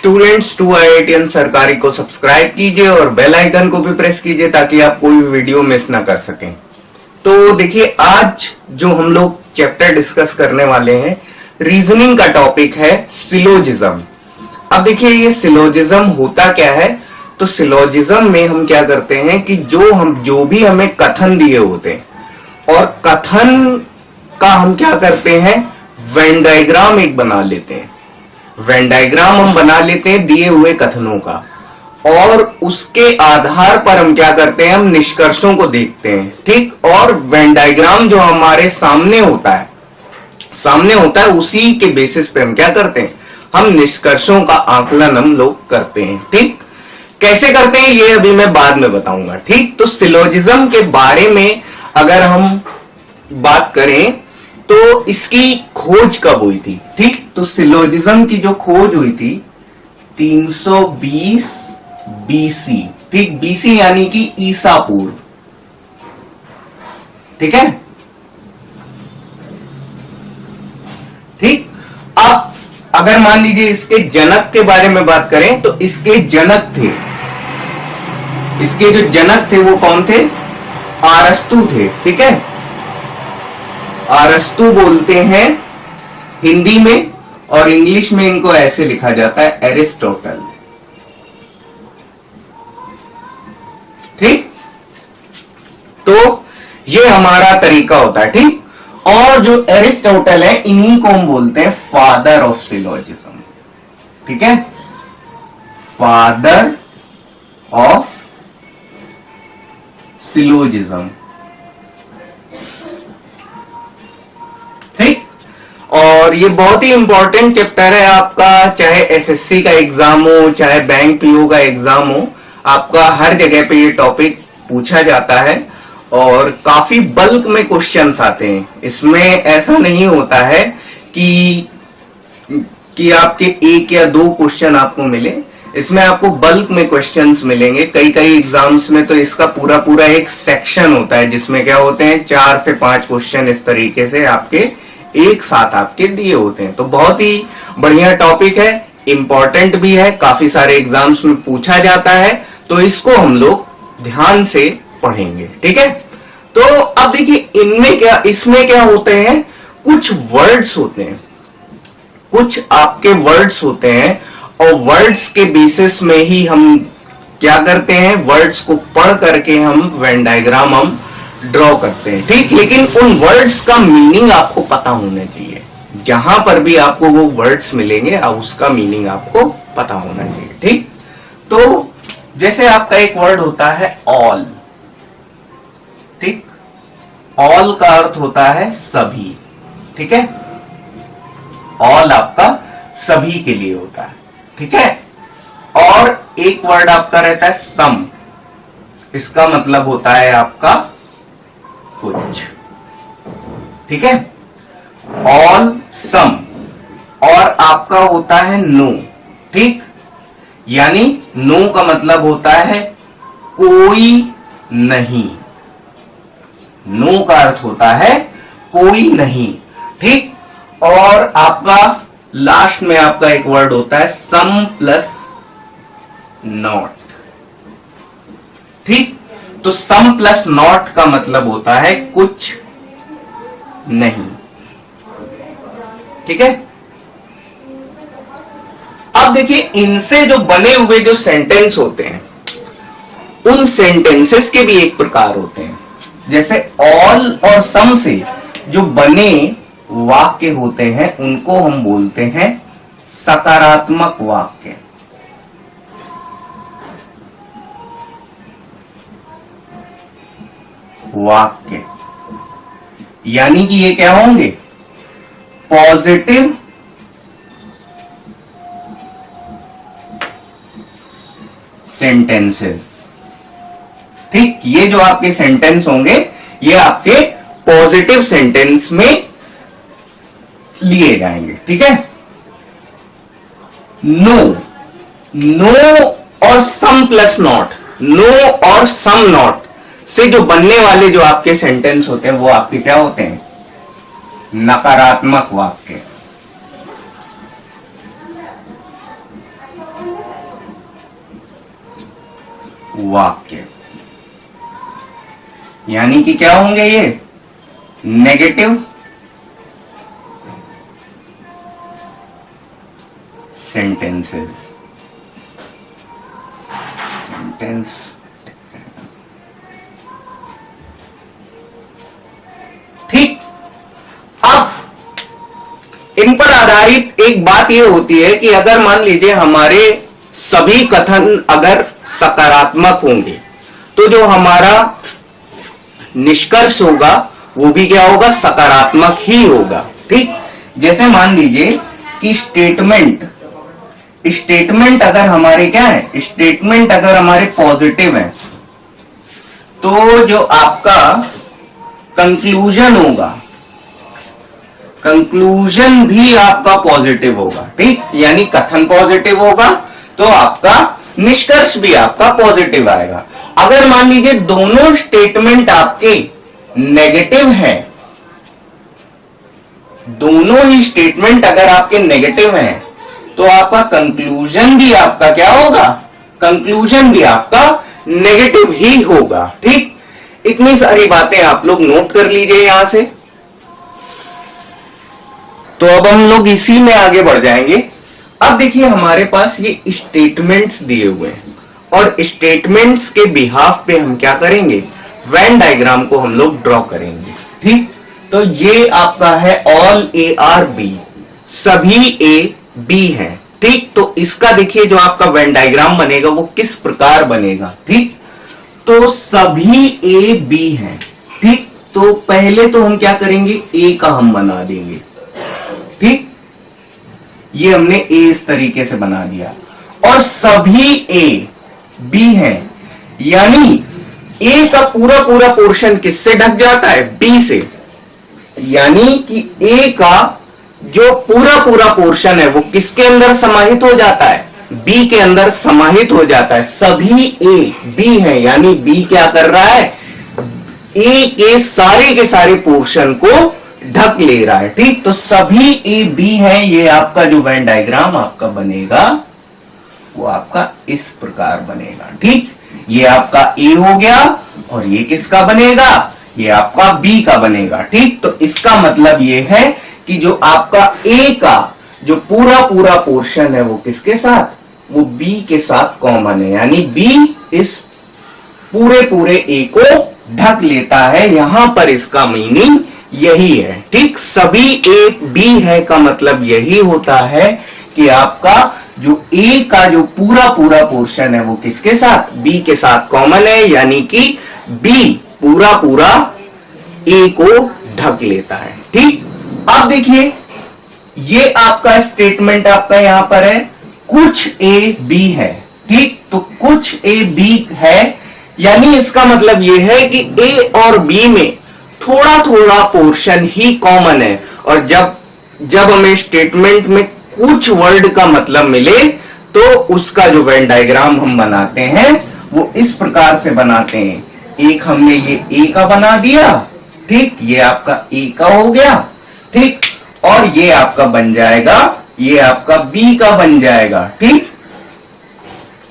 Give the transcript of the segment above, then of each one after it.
Students to IITian सरकारी को subscribe कीजिए और बेल आइकन को भी प्रेस कीजिए ताकि आप कोई भी वीडियो मिस ना कर सकें। तो देखिए, आज जो हम लोग चैप्टर डिस्कस करने वाले हैं, रीजनिंग का टॉपिक है सिलोजिज्म। अब देखिए, ये सिलोजिज्म होता क्या है। तो सिलोजिज्म में हम क्या करते हैं कि जो भी हमें कथन दिए होते हैं और कथन का हम क्या करते हैं, वेन डायग्राम एक बना लेते हैं। वेन डायग्राम हम बना लेते हैं दिए हुए कथनों का, और उसके आधार पर हम क्या करते हैं, हम निष्कर्षों को देखते हैं। ठीक, और वेन डायग्राम जो हमारे सामने होता है उसी के बेसिस पे हम क्या करते हैं, हम निष्कर्षों का आकलन हम लोग करते हैं। ठीक, कैसे करते हैं ये अभी मैं बाद में बताऊंगा। ठीक, तो सिलोजिज्म के बारे में अगर हम बात करें तो इसकी खोज कब हुई थी। ठीक, तो सिलोजिज्म की जो खोज हुई थी 320 BC। ठीक, BC यानी कि ईसा पूर्व। ठीक है, ठीक। अब अगर मान लीजिए इसके जनक के बारे में बात करें तो इसके जो जनक थे वो कौन थे, अरस्तु थे। ठीक है, अरस्तु बोलते हैं हिंदी में, और इंग्लिश में इनको ऐसे लिखा जाता है एरिस्टोटल। ठीक, तो ये हमारा तरीका होता है। ठीक, और जो एरिस्टोटल है इन्हीं को हम बोलते हैं फादर ऑफ सिलोजिज्म। ठीक है, फादर ऑफ सिलोजिज्म। ठीक, और ये बहुत ही इंपॉर्टेंट चैप्टर है आपका, चाहे एसएससी का एग्जाम हो, चाहे बैंक पीओ का एग्जाम हो, आपका हर जगह पे ये टॉपिक पूछा जाता है और काफी बल्क में क्वेश्चंस आते हैं। इसमें ऐसा नहीं होता है कि आपके एक या दो क्वेश्चन आपको मिले, इसमें आपको बल्क में क्वेश्चंस मिलेंगे। कई एग्जाम्स में तो इसका पूरा एक सेक्शन होता है जिसमें क्या होते हैं 4 से 5 क्वेश्चन इस तरीके से आपके एक साथ आपके दिए होते हैं। तो बहुत ही बढ़िया टॉपिक है, इंपॉर्टेंट भी है, काफी सारे एग्जाम्स में पूछा जाता है, तो इसको हम लोग ध्यान से पढ़ेंगे। ठीक है, तो अब देखिए इसमें क्या होते हैं, कुछ वर्ड्स होते हैं, कुछ आपके वर्ड्स होते हैं, और वर्ड्स के बेसिस में ही हम क्या करते हैं, वर्ड्स को पढ़ करके हम वेन डायग्राम हम ड्रॉ करते हैं। ठीक, लेकिन उन वर्ड्स का मीनिंग आपको पता होना चाहिए। जहां पर भी आपको वो वर्ड्स मिलेंगे अब उसका मीनिंग आपको पता होना चाहिए। ठीक, तो जैसे आपका एक वर्ड होता है ऑल। ठीक, ऑल का अर्थ होता है सभी। ठीक है, ऑल आपका सभी के लिए होता है। ठीक है, और एक वर्ड आपका रहता है सम, इसका मतलब होता है आपका कुछ। ठीक है, ऑल सम, और आपका होता है नो। ठीक, यानी नो का मतलब होता है कोई नहीं। नो का अर्थ होता है कोई नहीं। ठीक, और आपका लास्ट में आपका एक वर्ड होता है सम प्लस नॉट। ठीक, तो सम प्लस नॉट का मतलब होता है कुछ नहीं। ठीक है, अब देखिए इनसे जो बने हुए जो सेंटेंस होते हैं उन सेंटेंसेस के भी एक प्रकार होते हैं। जैसे ऑल और सम से जो बने वाक्य होते हैं उनको हम बोलते हैं सकारात्मक वाक्य। यानी कि ये क्या होंगे, पॉजिटिव सेंटेंसेस। ठीक, ये जो आपके सेंटेंस होंगे ये आपके पॉजिटिव सेंटेंस में लिए जाएंगे। ठीक है, नो और सम प्लस नॉट, नो और सम नॉट से जो बनने वाले जो आपके सेंटेंस होते हैं वो आपके क्या होते हैं, नकारात्मक वाक्य। वाक्य, यानी कि क्या होंगे ये नेगेटिव सेंटेंसेस। ठीक, अब इन पर आधारित एक बात यह होती है कि अगर मान लीजिए हमारे सभी कथन अगर सकारात्मक होंगे तो जो हमारा निष्कर्ष होगा वो भी क्या होगा, सकारात्मक ही होगा। ठीक, जैसे मान लीजिए कि स्टेटमेंट अगर हमारे क्या है, स्टेटमेंट अगर हमारे पॉजिटिव है तो जो आपका कंक्लूजन होगा, कंक्लूजन भी आपका पॉजिटिव होगा। ठीक, यानी कथन पॉजिटिव होगा तो आपका निष्कर्ष भी आपका पॉजिटिव आएगा। अगर मान लीजिए दोनों स्टेटमेंट आपके नेगेटिव हैं, दोनों ही स्टेटमेंट अगर आपके नेगेटिव हैं तो आपका कंक्लूजन भी आपका क्या होगा, कंक्लूजन भी आपका नेगेटिव ही होगा। ठीक, इतनी सारी बातें आप लोग नोट कर लीजिए यहां से। तो अब हम लोग इसी में आगे बढ़ जाएंगे। अब देखिए हमारे पास ये स्टेटमेंट्स दिए हुए हैं और स्टेटमेंट्स के बिहाफ पे हम क्या करेंगे, वेन डायग्राम को हम लोग ड्रॉ करेंगे। ठीक, तो ये आपका है ऑल ए आर बी, सभी ए बी है। ठीक, तो इसका देखिए जो आपका वेन डायग्राम बनेगा वो किस प्रकार बनेगा। ठीक, तो सभी ए बी है। ठीक, तो पहले तो हम क्या करेंगे, ए का हम बना देंगे। ठीक, ये हमने ए इस तरीके से बना दिया और सभी ए बी है, यानी ए का पूरा पूरा पोर्शन किससे ढक जाता है, बी से, यानी कि ए का जो पूरा पूरा पोर्शन है वो किसके अंदर समाहित हो जाता है, बी के अंदर समाहित हो जाता है। सभी ए बी है, यानी बी क्या कर रहा है, ए के सारे पोर्शन को ढक ले रहा है। ठीक, तो सभी ए बी है, ये आपका जो वेन डायग्राम आपका बनेगा वो आपका इस प्रकार बनेगा। ठीक, ये आपका ए हो गया और ये किसका बनेगा, ये आपका बी का बनेगा। ठीक, तो इसका मतलब ये है कि जो आपका ए का जो पूरा पूरा पोर्शन है वो किसके साथ, वो बी के साथ कॉमन है, यानी बी इस पूरे पूरे ए को ढक लेता है। यहां पर इसका मीनिंग यही है। ठीक, सभी ए बी है का मतलब यही होता है कि आपका जो ए का जो पूरा पूरा पोर्शन है वो किसके साथ, बी के साथ कॉमन है, यानी कि बी पूरा पूरा ए को ढक लेता है। ठीक, अब देखिए ये आपका स्टेटमेंट आपका यहां पर है, कुछ ए बी है। ठीक, तो कुछ ए बी है, यानी इसका मतलब यह है कि ए और बी में थोड़ा थोड़ा पोर्शन ही कॉमन है। और जब हमें स्टेटमेंट में कुछ वर्ड का मतलब मिले तो उसका जो वेन डायग्राम हम बनाते हैं वो इस प्रकार से बनाते हैं। एक हमने ये ए का बना दिया, ठीक, ये आपका ए का हो गया। ठीक, और ये आपका बन जाएगा, ये आपका बी का बन जाएगा। ठीक,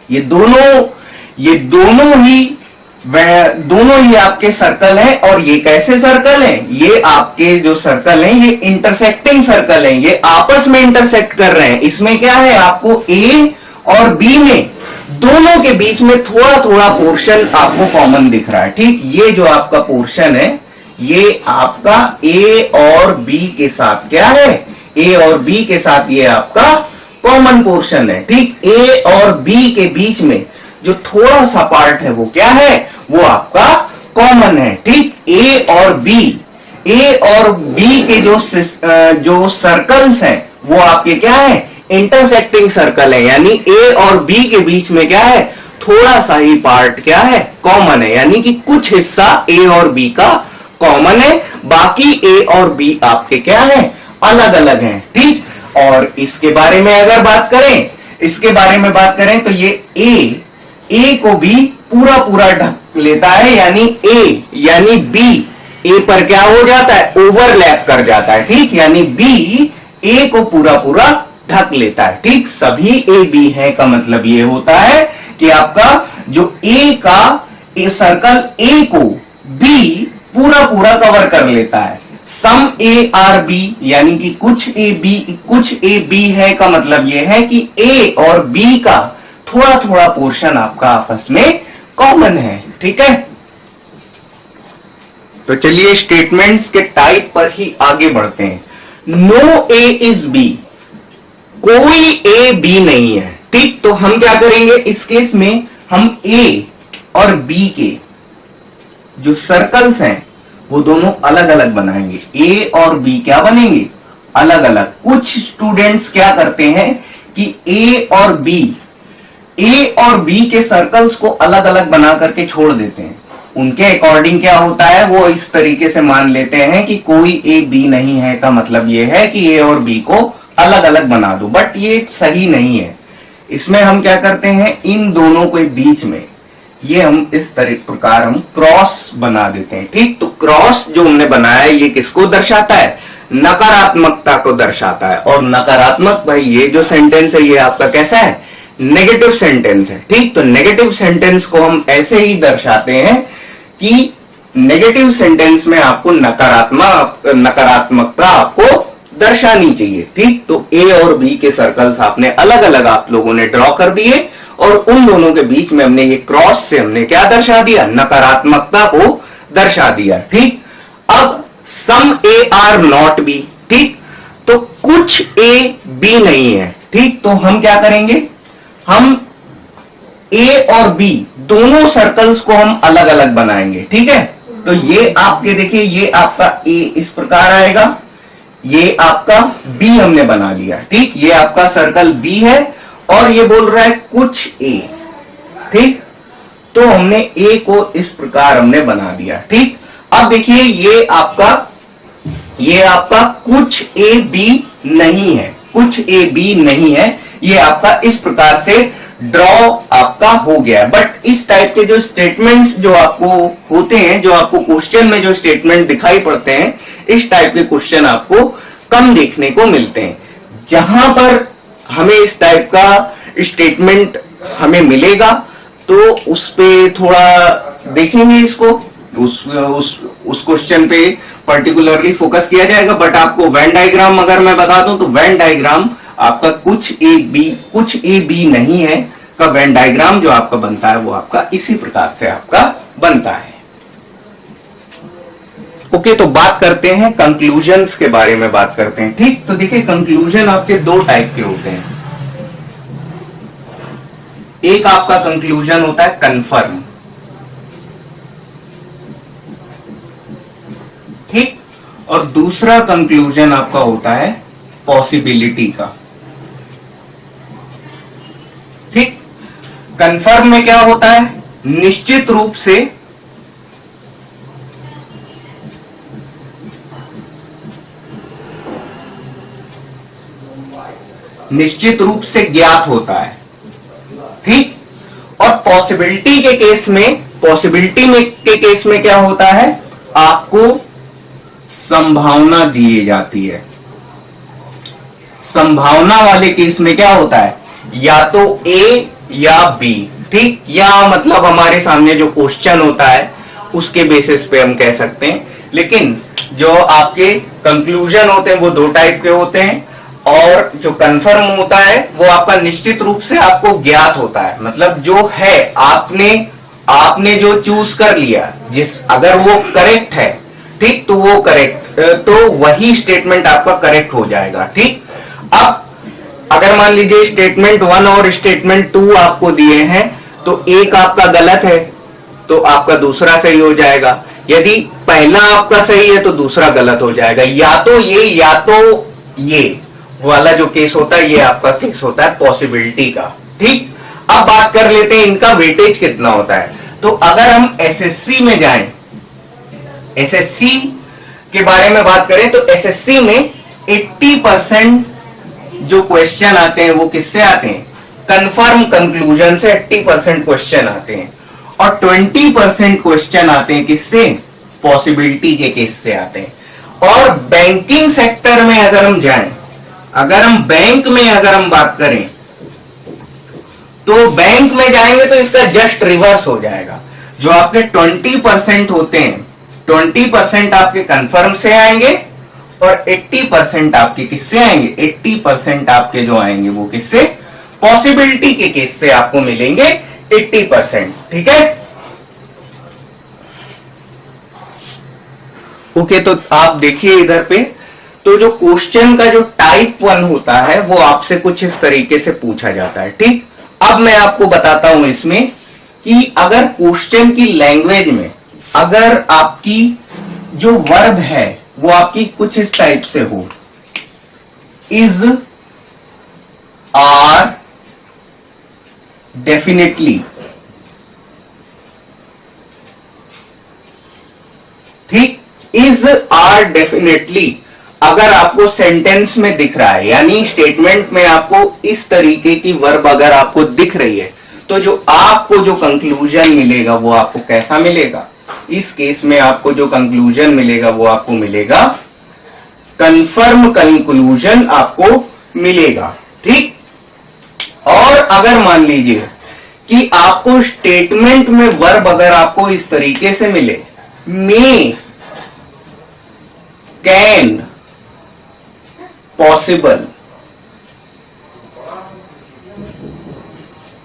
ये दोनों ही आपके सर्कल हैं। और ये कैसे सर्कल हैं, ये आपके जो सर्कल हैं ये इंटरसेक्टिंग सर्कल हैं, ये आपस में इंटरसेक्ट कर रहे हैं। इसमें क्या है, आपको ए और बी में दोनों के बीच में थोड़ा थोड़ा पोर्शन आपको कॉमन दिख रहा है। ठीक, ये जो आपका पोर्शन है ये आपका ए और बी के साथ क्या है, ए और बी के साथ ये आपका कॉमन पोर्शन है। ठीक, ए और बी के बीच में जो थोड़ा सा पार्ट है वो क्या है, वो आपका कॉमन है। ठीक, ए और बी के जो सर्कल्स हैं वो आपके क्या है, इंटरसेक्टिंग सर्कल है, यानी ए और बी के बीच में क्या है, थोड़ा सा ही पार्ट क्या है, कॉमन है, यानी कि कुछ हिस्सा ए और बी का कॉमन है, बाकी ए और बी आपके क्या है, अलग अलग हैं। ठीक, और इसके बारे में अगर बात करें तो ये ए को भी पूरा पूरा ढक लेता है, यानी बी ए पर क्या हो जाता है, ओवरलैप कर जाता है। ठीक, यानी बी ए को पूरा पूरा ढक लेता है। ठीक, सभी ए बी है का मतलब ये होता है कि आपका जो ए का ए सर्कल ए को बी पूरा पूरा कवर कर लेता है। सम ए आर बी यानी कि कुछ ए बी है का मतलब यह है कि ए और बी का थोड़ा थोड़ा पोर्शन आपका आपस में कॉमन है। ठीक है, तो चलिए स्टेटमेंट्स के टाइप पर ही आगे बढ़ते हैं। नो ए इज बी, कोई ए बी नहीं है। ठीक, तो हम क्या करेंगे इस केस में, हम ए और बी के जो सर्कल्स हैं वो दोनों अलग अलग बनाएंगे। ए और बी क्या बनेंगे, अलग अलग। कुछ स्टूडेंट्स क्या करते हैं कि ए और बी के सर्कल्स को अलग अलग बना करके छोड़ देते हैं। उनके अकॉर्डिंग क्या होता है, वो इस तरीके से मान लेते हैं कि कोई ए बी नहीं है का मतलब ये है कि ए और बी को अलग अलग बना दो, बट ये सही नहीं है। इसमें हम क्या करते हैं, इन दोनों के बीच में ये हम इस प्रकार हम क्रॉस बना देते हैं। ठीक, तो क्रॉस जो हमने बनाया है ये किसको दर्शाता है, नकारात्मकता को दर्शाता है। और नकारात्मक भाई ये जो सेंटेंस है ये आपका कैसा है, नेगेटिव सेंटेंस है। ठीक, तो नेगेटिव सेंटेंस को हम ऐसे ही दर्शाते हैं कि नेगेटिव सेंटेंस में आपको नकारात्मकता आपको दर्शानी चाहिए। ठीक, तो ए और बी के सर्कल्स आपने अलग अलग आप लोगों ने ड्रॉ कर दिए और उन दोनों के बीच में हमने ये क्रॉस से हमने क्या दर्शा दिया, नकारात्मकता को दर्शा दिया। ठीक, अब सम ए आर नॉट बी। ठीक, तो कुछ ए बी नहीं है। ठीक, तो हम क्या करेंगे, हम ए और बी दोनों सर्कल्स को हम अलग अलग बनाएंगे। ठीक है, तो ये आपके देखिए, ये आपका ए इस प्रकार आएगा, ये आपका बी हमने बना लिया। ठीक, ये आपका सर्कल बी है और ये बोल रहा है कुछ ए। ठीक, तो हमने ए को इस प्रकार हमने बना दिया। ठीक, अब देखिए ये आपका कुछ ए बी नहीं है, कुछ ए बी नहीं है, ये आपका इस प्रकार से ड्रॉ आपका हो गया। बट इस टाइप के जो स्टेटमेंट्स जो आपको होते हैं, जो आपको क्वेश्चन में जो स्टेटमेंट दिखाई पड़ते हैं, इस टाइप के क्वेश्चन आपको कम देखने को मिलते हैं। जहां पर हमें इस टाइप का स्टेटमेंट हमें मिलेगा तो उस पे थोड़ा देखेंगे, इसको उस क्वेश्चन पे पर्टिकुलरली फोकस किया जाएगा। बट आपको वेन डायग्राम अगर मैं बता दूं तो वेन डायग्राम आपका कुछ ए बी नहीं है का वेन डायग्राम जो आपका बनता है वो आपका इसी प्रकार से आपका बनता है। ओके, तो बात करते हैं कंक्लूजन्स के बारे में बात करते हैं। ठीक, तो देखिए कंक्लूजन आपके दो टाइप के होते हैं। एक आपका कंक्लूजन होता है कंफर्म। ठीक, और दूसरा कंक्लूजन आपका होता है पॉसिबिलिटी का। ठीक, कंफर्म में क्या होता है, निश्चित रूप से ज्ञात होता है। ठीक, और पॉसिबिलिटी के केस में क्या होता है, आपको संभावना दी जाती है। संभावना वाले केस में क्या होता है, या तो ए या बी। ठीक, या मतलब हमारे सामने जो क्वेश्चन होता है उसके बेसिस पे हम कह सकते हैं। लेकिन जो आपके कंक्लूजन होते हैं वो दो टाइप के होते हैं, और जो कंफर्म होता है वो आपका निश्चित रूप से आपको ज्ञात होता है। मतलब जो है आपने जो चूज कर लिया, अगर वो करेक्ट है, ठीक, तो वो करेक्ट, तो वही स्टेटमेंट आपका करेक्ट हो जाएगा। ठीक, अब अगर मान लीजिए स्टेटमेंट 1 और स्टेटमेंट 2 आपको दिए हैं, तो एक आपका गलत है तो आपका दूसरा सही हो जाएगा। यदि पहला आपका सही है तो दूसरा गलत हो जाएगा। या तो ये वाला जो केस होता है, ये आपका केस होता है पॉसिबिलिटी का। ठीक, अब बात कर लेते हैं इनका वेटेज कितना होता है। तो अगर हम एसएससी में जाएं, एसएससी के बारे में बात करें तो एसएससी में 80% जो क्वेश्चन आते हैं वो किससे आते हैं, कंफर्म कंक्लूजन से 80% क्वेश्चन आते हैं, और 20% क्वेश्चन आते हैं किससे, पॉसिबिलिटी के केस से आते हैं। और बैंकिंग सेक्टर में अगर हम जाएं, अगर हम बैंक में अगर हम बात करें तो बैंक में जाएंगे तो इसका जस्ट रिवर्स हो जाएगा। जो आपके 20% होते हैं, 20% आपके कंफर्म से आएंगे और 80% आपके किससे आएंगे, 80% आपके जो आएंगे वो किससे, पॉसिबिलिटी के केस से आपको मिलेंगे 80%। ठीक है, ओके। तो आप देखिए इधर पे, तो जो क्वेश्चन का जो टाइप 1 होता है वो आपसे कुछ इस तरीके से पूछा जाता है। ठीक, अब मैं आपको बताता हूं इसमें कि अगर क्वेश्चन की लैंग्वेज में अगर आपकी जो वर्ब है वो आपकी कुछ इस टाइप से हो, इज, आर, डेफिनेटली, ठीक, इज, आर, डेफिनेटली अगर आपको सेंटेंस में दिख रहा है, यानी स्टेटमेंट में आपको इस तरीके की वर्ब अगर आपको दिख रही है, तो जो आपको जो कंक्लूजन मिलेगा वो आपको कैसा मिलेगा, इस केस में आपको जो कंक्लूजन मिलेगा वो आपको मिलेगा कंफर्म कंक्लूजन आपको मिलेगा। ठीक, और अगर मान लीजिए कि आपको स्टेटमेंट में वर्ब अगर आपको इस तरीके से मिले, may, can, possible,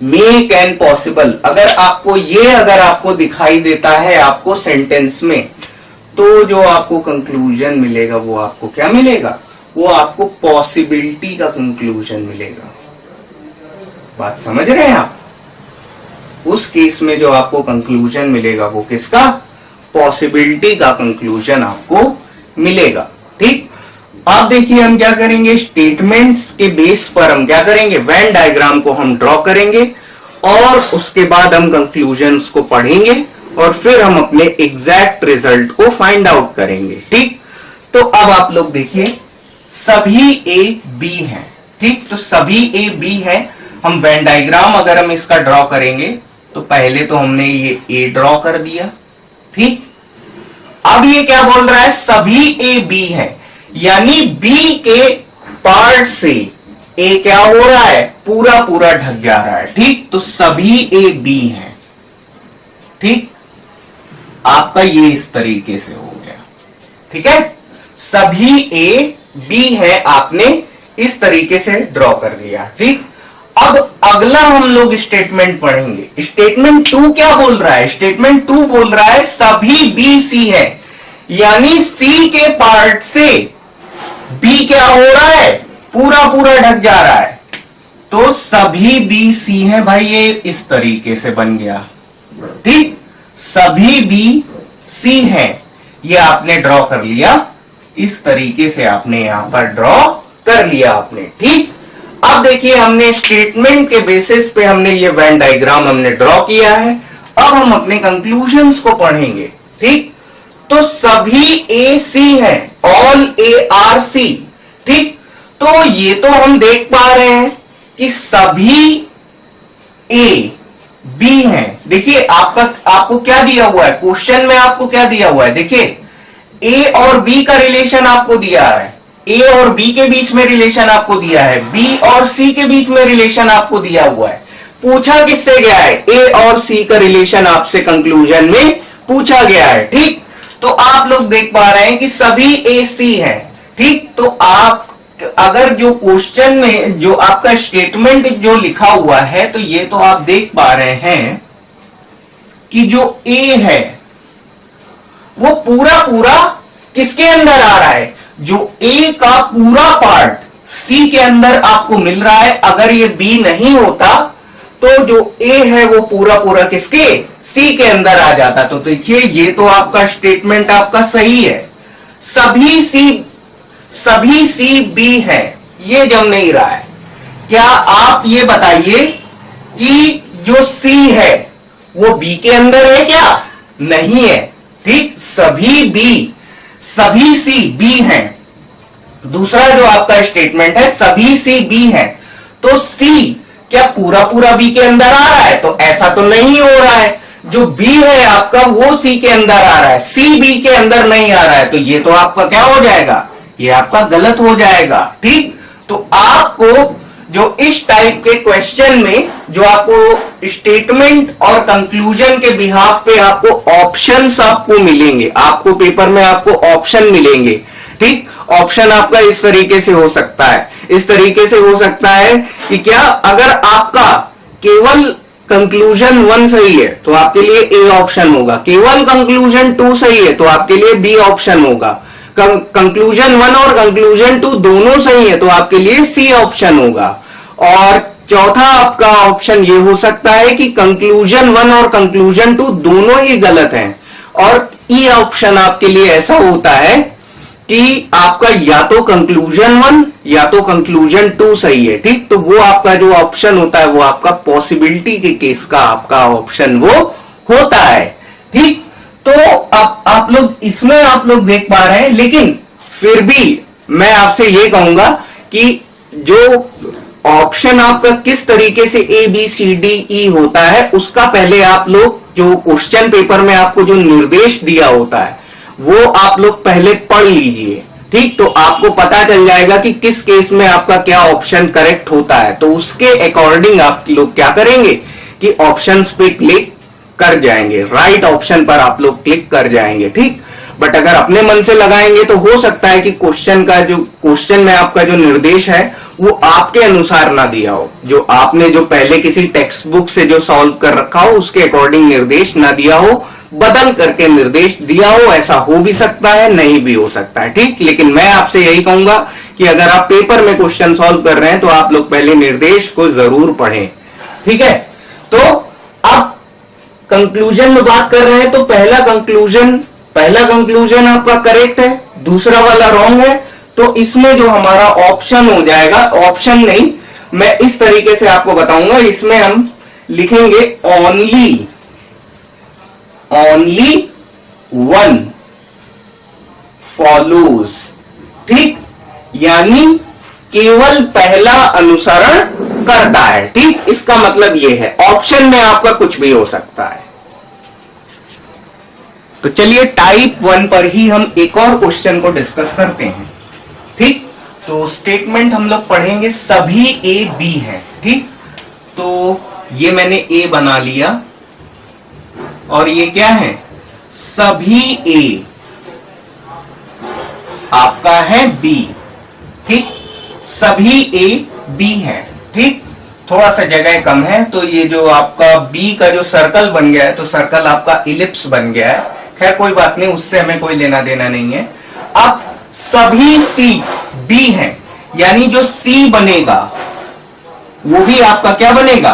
may, can, possible, अगर आपको दिखाई देता है आपको सेंटेंस में, तो जो आपको कंक्लूजन मिलेगा वो आपको क्या मिलेगा, वो आपको पॉसिबिलिटी का कंक्लूजन मिलेगा। बात समझ रहे हैं आप? उस केस में जो आपको कंक्लूजन मिलेगा वो किसका, पॉसिबिलिटी का कंक्लूजन आपको मिलेगा। ठीक, आप देखिए हम क्या करेंगे, स्टेटमेंट्स के बेस पर हम क्या करेंगे, वेन डायग्राम को हम ड्रॉ करेंगे और उसके बाद हम कंक्लूजन्स को पढ़ेंगे और फिर हम अपने एग्जैक्ट रिजल्ट को फाइंड आउट करेंगे। ठीक, तो अब आप लोग देखिए सभी ए बी हैं। ठीक, तो सभी ए बी है, हम वेन डायग्राम अगर हम इसका ड्रॉ करेंगे तो पहले तो हमने ये ए ड्रॉ कर दिया। ठीक, अब ये क्या बोल रहा है, सभी ए बी है, यानी बी के पार्ट से ए क्या हो रहा है, पूरा पूरा ढक जा रहा है। ठीक, तो सभी ए बी है। ठीक, आपका ये इस तरीके से हो गया। ठीक है, सभी ए बी है, आपने इस तरीके से ड्रॉ कर दिया। ठीक, अब अगला हम लोग स्टेटमेंट पढ़ेंगे। स्टेटमेंट 2 क्या बोल रहा है, स्टेटमेंट 2 बोल रहा है सभी बी सी है, यानी सी के पार्ट से बी क्या हो रहा है, पूरा पूरा ढक जा रहा है। तो सभी बी सी है भाई, ये इस तरीके से बन गया। ठीक, सभी बी सी है, ये आपने ड्रॉ कर लिया, इस तरीके से आपने यहां पर ड्रॉ कर लिया आपने। ठीक, अब देखिए हमने स्टेटमेंट के बेसिस पे हमने ये वेन डायग्राम हमने ड्रॉ किया है, अब हम अपने कंक्लूजन्स को पढ़ेंगे। ठीक, तो सभी ए सी है, ऑल ए आर सी। ठीक, तो ये तो हम देख पा रहे हैं कि सभी ए बी हैं। देखिए आपको क्या दिया हुआ है क्वेश्चन में, आपको क्या दिया हुआ है, देखिए ए और बी का रिलेशन आपको दिया है, ए और बी के बीच में रिलेशन आपको दिया है, बी और सी के बीच में रिलेशन आपको दिया हुआ है। पूछा किससे गया है, ए और सी का रिलेशन आपसे कंक्लूजन में पूछा गया है। ठीक, तो आप लोग देख पा रहे हैं कि सभी ए सी है। ठीक, तो आप अगर जो क्वेश्चन में जो आपका स्टेटमेंट जो लिखा हुआ है, तो ये तो आप देख पा रहे हैं कि जो ए है वो पूरा पूरा किसके अंदर आ रहा है, जो ए का पूरा पार्ट सी के अंदर आपको मिल रहा है। अगर ये बी नहीं होता तो जो ए है वो पूरा पूरा किसके, सी के अंदर आ जाता। तो देखिए ये तो आपका स्टेटमेंट आपका सही है, सभी सी बी है, ये जम नहीं रहा है। क्या आप ये बताइए कि जो सी है वो बी के अंदर है क्या, नहीं है। ठीक, सभी सी बी हैं। दूसरा जो आपका स्टेटमेंट है सभी सी बी है, तो सी क्या पूरा पूरा बी के अंदर आ रहा है, तो ऐसा तो नहीं हो रहा है। जो बी है आपका वो सी के अंदर आ रहा है, सी बी के अंदर नहीं आ रहा है, तो ये तो आपका क्या हो जाएगा, ये आपका गलत हो जाएगा। ठीक, तो आपको जो इस टाइप के क्वेश्चन में जो आपको स्टेटमेंट और कंक्लूजन के बिहाफ पे आपको ऑप्शंस आपको मिलेंगे, आपको पेपर में आपको ऑप्शन मिलेंगे। ठीक, ऑप्शन आपका इस तरीके से हो सकता है, इस तरीके से हो सकता है कि क्या, अगर आपका केवल कंक्लूजन 1 सही है तो आपके लिए ए ऑप्शन होगा, केवल कंक्लूजन 2 सही है तो आपके लिए बी ऑप्शन होगा, कंक्लूजन 1 और कंक्लूजन 2 दोनों सही है तो आपके लिए सी ऑप्शन होगा, और चौथा आपका ऑप्शन ये हो सकता है कि कंक्लूजन 1 और कंक्लूजन 2 दोनों ही गलत हैं, और ई ऑप्शन आपके लिए ऐसा होता है कि आपका या तो कंक्लूजन 1 या तो कंक्लूजन 2 सही है। ठीक, तो वो आपका जो ऑप्शन होता है वो आपका पॉसिबिलिटी के केस का आपका ऑप्शन वो होता है। ठीक, तो अब आप लोग इसमें आप लोग देख पा रहे हैं, लेकिन फिर भी मैं आपसे ये कहूंगा कि जो ऑप्शन आपका किस तरीके से A B C D E होता है उसका पहले आप लोग जो क्वेश्चन पेपर में आपको जो निर्देश दिया होता है वो आप लोग पहले पढ़ लीजिए। ठीक, तो आपको पता चल जाएगा कि किस केस में आपका क्या ऑप्शन करेक्ट होता है, तो उसके अकॉर्डिंग आप लोग क्या करेंगे कि ऑप्शंस पे क्लिक कर जाएंगे, राइट ऑप्शन पर आप लोग क्लिक कर जाएंगे। ठीक, बट अगर अपने मन से लगाएंगे तो हो सकता है कि क्वेश्चन में आपका जो निर्देश है वो आपके अनुसार ना दिया हो, जो आपने जो पहले किसी टेक्स्ट बुक से जो सॉल्व कर रखा हो उसके अकॉर्डिंग निर्देश ना दिया हो, बदल करके निर्देश दिया हो, ऐसा हो भी सकता है, नहीं भी हो सकता है। ठीक, लेकिन मैं आपसे यही कहूंगा कि अगर आप पेपर में क्वेश्चन सॉल्व कर रहे हैं तो आप लोग पहले निर्देश को जरूर पढ़ें। ठीक है, तो अब कंक्लूजन में बात कर रहे हैं तो पहला कंक्लूजन आपका करेक्ट है, दूसरा वाला रॉन्ग है, तो इसमें जो हमारा ऑप्शन हो जाएगा, ऑप्शन नहीं, मैं इस तरीके से आपको बताऊंगा, इसमें हम लिखेंगे ओनली 1 फॉलोज। ठीक, यानी केवल पहला अनुसरण करता है। ठीक, इसका मतलब यह है, ऑप्शन में आपका कुछ भी हो सकता है। तो चलिए टाइप 1 पर ही हम एक और क्वेश्चन को डिस्कस करते हैं। ठीक, तो स्टेटमेंट हम लोग पढ़ेंगे, सभी ए बी है। ठीक, तो ये मैंने ए बना लिया और ये क्या है, सभी ए आपका है बी। ठीक, सभी ए बी है। ठीक, थोड़ा सा जगह कम है तो ये जो आपका बी का जो सर्कल बन गया है तो सर्कल आपका इलिप्स बन गया है, खैर कोई बात नहीं, उससे हमें कोई लेना देना नहीं है। अब सभी सी बी है, यानी जो सी बनेगा वो भी आपका क्या बनेगा,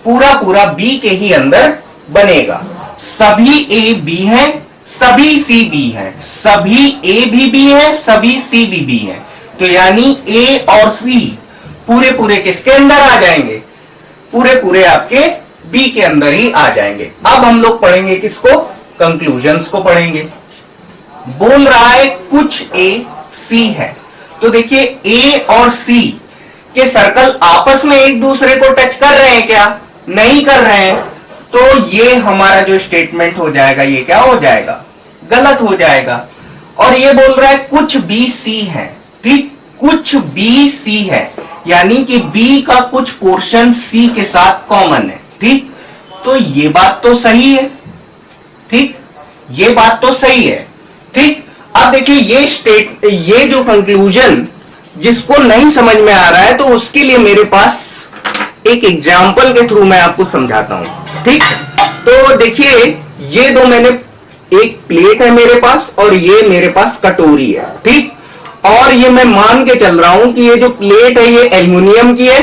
पूरा बी के ही अंदर बनेगा। सभी ए बी है, सभी सी बी है, सभी ए भी बी है, सभी सी भी बी है, तो यानी ए और सी पूरे किसके अंदर आ जाएंगे, पूरे आपके बी के अंदर ही आ जाएंगे। अब हम लोग पढ़ेंगे किसको, कंक्लूजन्स को पढ़ेंगे। बोल रहा है कुछ ए सी है, तो देखिए ए और सी के सर्कल आपस में एक दूसरे को टच कर रहे हैं क्या, नहीं कर रहे हैं, तो ये हमारा जो स्टेटमेंट हो जाएगा ये क्या हो जाएगा, गलत हो जाएगा। और ये बोल रहा है कुछ बी सी है। ठीक, कुछ बी सी है, यानी कि बी का कुछ पोर्शन सी के साथ कॉमन है। ठीक, तो ये बात तो सही है। ठीक, ये बात तो सही है। ठीक, अब देखिए ये जो कंक्लूजन जिसको नहीं समझ में आ रहा है तो उसके लिए मेरे पास एक एग्जाम्पल के थ्रू मैं आपको समझाता हूं। ठीक, तो देखिए ये दो मैंने, एक प्लेट है मेरे पास और ये मेरे पास कटोरी है। ठीक, और ये मैं मान के चल रहा हूं कि ये जो प्लेट है ये एल्युमिनियम की है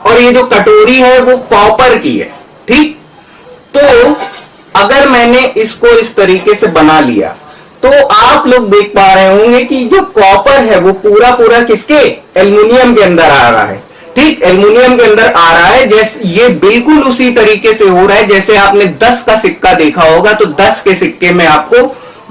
और ये जो कटोरी है वो कॉपर की है। ठीक, तो अगर मैंने इसको इस तरीके से बना लिया तो आप लोग देख पा रहे होंगे कि जो कॉपर है वो पूरा किसके, एल्युमिनियम के अंदर आ रहा है। ठीक, एल्युमिनियम के अंदर आ रहा है, जैसे ये बिल्कुल उसी तरीके से हो रहा है जैसे आपने 10 का सिक्का देखा होगा, तो 10 के सिक्के में आपको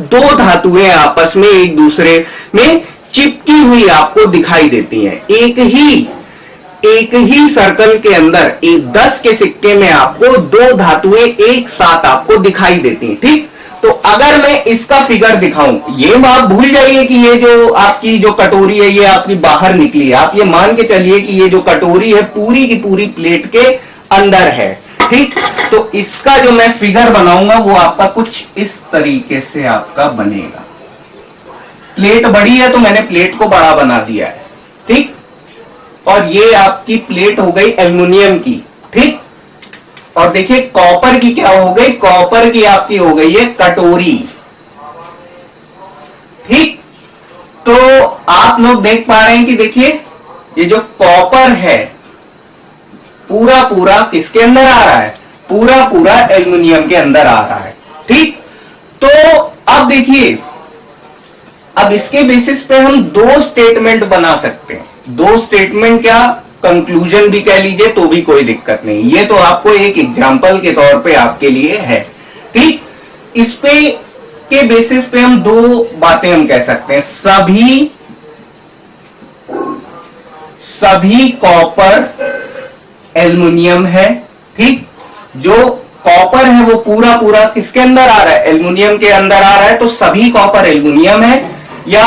दो धातुएं आपस में एक दूसरे में चिपकी हुई आपको दिखाई देती हैं। एक ही सर्कल के अंदर 10 के सिक्के में आपको दो धातुएं एक साथ आपको दिखाई देती हैं। ठीक, तो अगर मैं इसका फिगर दिखाऊं, ये आप भूल जाइए कि ये जो आपकी जो कटोरी है ये आपकी बाहर निकली है, आप ये मान के चलिए कि ये जो कटोरी है पूरी की पूरी प्लेट के अंदर है, ठीक। तो इसका जो मैं फिगर बनाऊंगा वो आपका कुछ इस तरीके से आपका बनेगा। प्लेट बड़ी है तो मैंने प्लेट को बड़ा बना दिया है, ठीक। और ये आपकी प्लेट हो गई एल्युमिनियम की, ठीक। और देखिए कॉपर की क्या हो गई, कॉपर की आपकी हो गई है कटोरी, ठीक। तो आप लोग देख पा रहे हैं कि देखिए ये जो कॉपर है पूरा पूरा किसके अंदर आ रहा है, पूरा पूरा एल्युमिनियम के अंदर आ रहा है, ठीक। तो अब देखिए, अब इसके बेसिस पे हम दो स्टेटमेंट बना सकते हैं। दो स्टेटमेंट क्या, कंक्लूजन भी कह लीजिए तो भी कोई दिक्कत नहीं, ये तो आपको एक एग्जांपल के तौर पे आपके लिए है, ठीक। इस पे के बेसिस पे हम दो बातें हम कह सकते हैं, सभी कॉपर एल्युमिनियम है, ठीक। जो कॉपर है वो पूरा पूरा किसके अंदर आ रहा है, एल्युमिनियम के अंदर आ रहा है, तो सभी कॉपर एल्युमिनियम है, या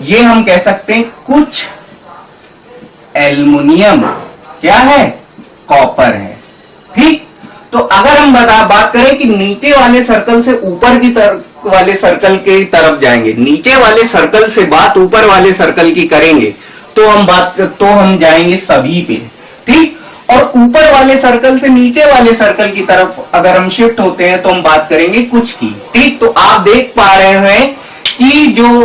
ये हम कह सकते हैं कुछ एल्युमिनियम क्या है, कॉपर है, ठीक। तो अगर हम बात करें कि नीचे वाले सर्कल से ऊपर की तरफ वाले सर्कल की तरफ जाएंगे, नीचे वाले सर्कल से बात ऊपर वाले सर्कल की करेंगे, तो हम जाएंगे सभी पे, ठीक। और ऊपर वाले सर्कल से नीचे वाले सर्कल की तरफ अगर हम शिफ्ट होते हैं तो हम बात करेंगे कुछ की, ठीक। तो आप देख पा रहे हैं कि जो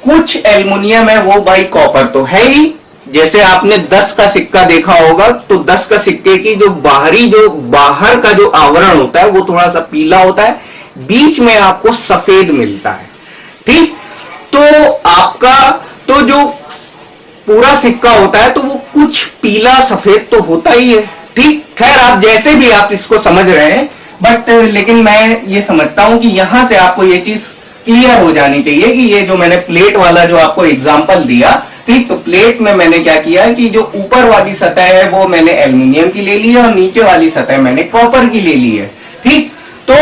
कुछ एल्युमिनियम है वो भाई कॉपर तो है ही। जैसे आपने 10 का सिक्का देखा होगा तो 10 का सिक्के की जो बाहर का जो आवरण होता है वो थोड़ा सा पीला होता है, बीच में आपको सफेद मिलता है, ठीक। तो आपका तो जो पूरा सिक्का होता है तो वो कुछ पीला सफेद तो होता ही है, ठीक। खैर आप जैसे भी आप इसको समझ रहे हैं, बट लेकिन मैं ये समझता हूं कि यहां से आपको ये चीज क्लियर हो जानी चाहिए कि ये जो मैंने प्लेट वाला जो आपको एग्जांपल दिया, ठीक। तो प्लेट में मैंने क्या किया कि जो ऊपर वाली सतह है वो मैंने एल्युमिनियम की ले ली है और नीचे वाली सतह मैंने कॉपर की ले ली है, ठीक। तो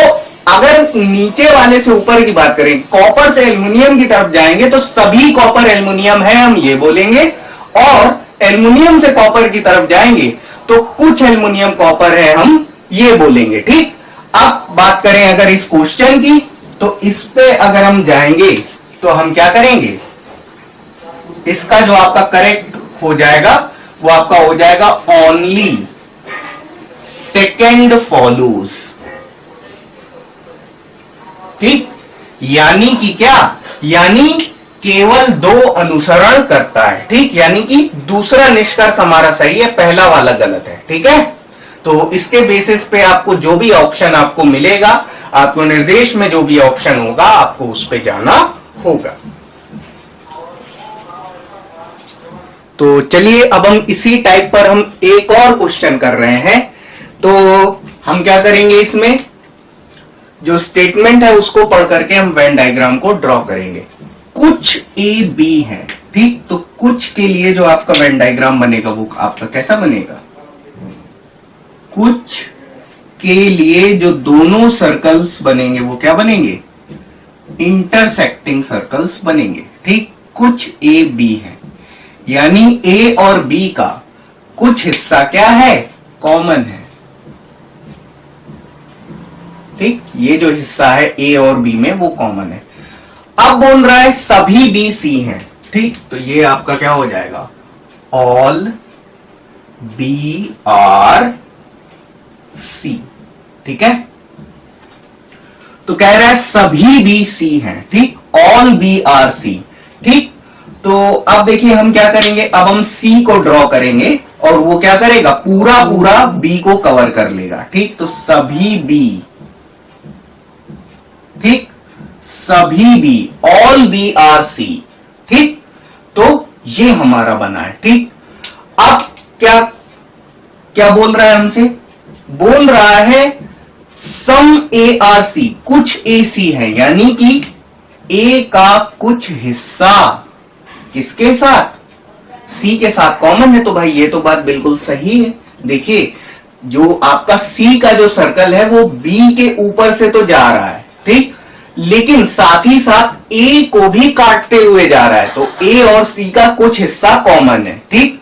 अगर नीचे वाले से ऊपर की बात करें, कॉपर से एल्युमिनियम की तरफ जाएंगे तो सभी कॉपर एल्युमिनियम है, हम ये बोलेंगे। और एल्युमिनियम से कॉपर की तरफ जाएंगे तो कुछ एल्युमिनियम कॉपर है, हम ये बोलेंगे, ठीक। अब बात करें अगर इस क्वेश्चन की, तो इस पे अगर हम जाएंगे तो हम क्या करेंगे, इसका जो आपका करेक्ट हो जाएगा वो आपका हो जाएगा ओनली सेकंड फॉलोज, ठीक। यानी कि क्या, यानी केवल दो अनुसरण करता है, ठीक। यानी कि दूसरा निष्कर्ष हमारा सही है, पहला वाला गलत है, ठीक है। तो इसके बेसिस पे आपको जो भी ऑप्शन आपको मिलेगा, आपको निर्देश में जो भी ऑप्शन होगा आपको उस पे जाना होगा। तो चलिए अब हम इसी टाइप पर हम एक और क्वेश्चन कर रहे हैं। तो हम क्या करेंगे, इसमें जो स्टेटमेंट है उसको पढ़ करके हम वेन डायग्राम को ड्रॉ करेंगे। कुछ ए बी है, ठीक। तो कुछ के लिए जो आपका वेन डायग्राम बनेगा वो आपका कैसा बनेगा, कुछ के लिए जो दोनों सर्कल्स बनेंगे वो क्या बनेंगे, इंटरसेक्टिंग सर्कल्स बनेंगे, ठीक। कुछ ए बी है यानी ए और बी का कुछ हिस्सा क्या है, कॉमन है, ठीक। ये जो हिस्सा है ए और बी में वो कॉमन है। अब बोल रहा है सभी बी सी हैं, ठीक। तो ये आपका क्या हो जाएगा, ऑल बी आर सी, ठीक है। तो कह रहा है सभी बी सी हैं, ठीक, ऑल बी आर सी, ठीक। तो अब देखिए हम क्या करेंगे, अब हम सी को ड्रॉ करेंगे और वो क्या करेगा, पूरा पूरा बी को कवर कर लेगा, ठीक। तो सभी बी, ठीक, सभी B, all B are C, ठीक। तो ये हमारा बना है, ठीक। अब क्या क्या बोल रहा है हमसे, बोल रहा है सम ए आर सी, कुछ ए सी है, यानी कि ए का कुछ हिस्सा किसके साथ, सी के साथ कॉमन है। तो भाई ये तो बात बिल्कुल सही है। देखिए जो आपका सी का जो सर्कल है वो बी के ऊपर से तो जा रहा है, ठीक, लेकिन साथ ही साथ ए को भी काटते हुए जा रहा है, तो ए और सी का कुछ हिस्सा कॉमन है, ठीक,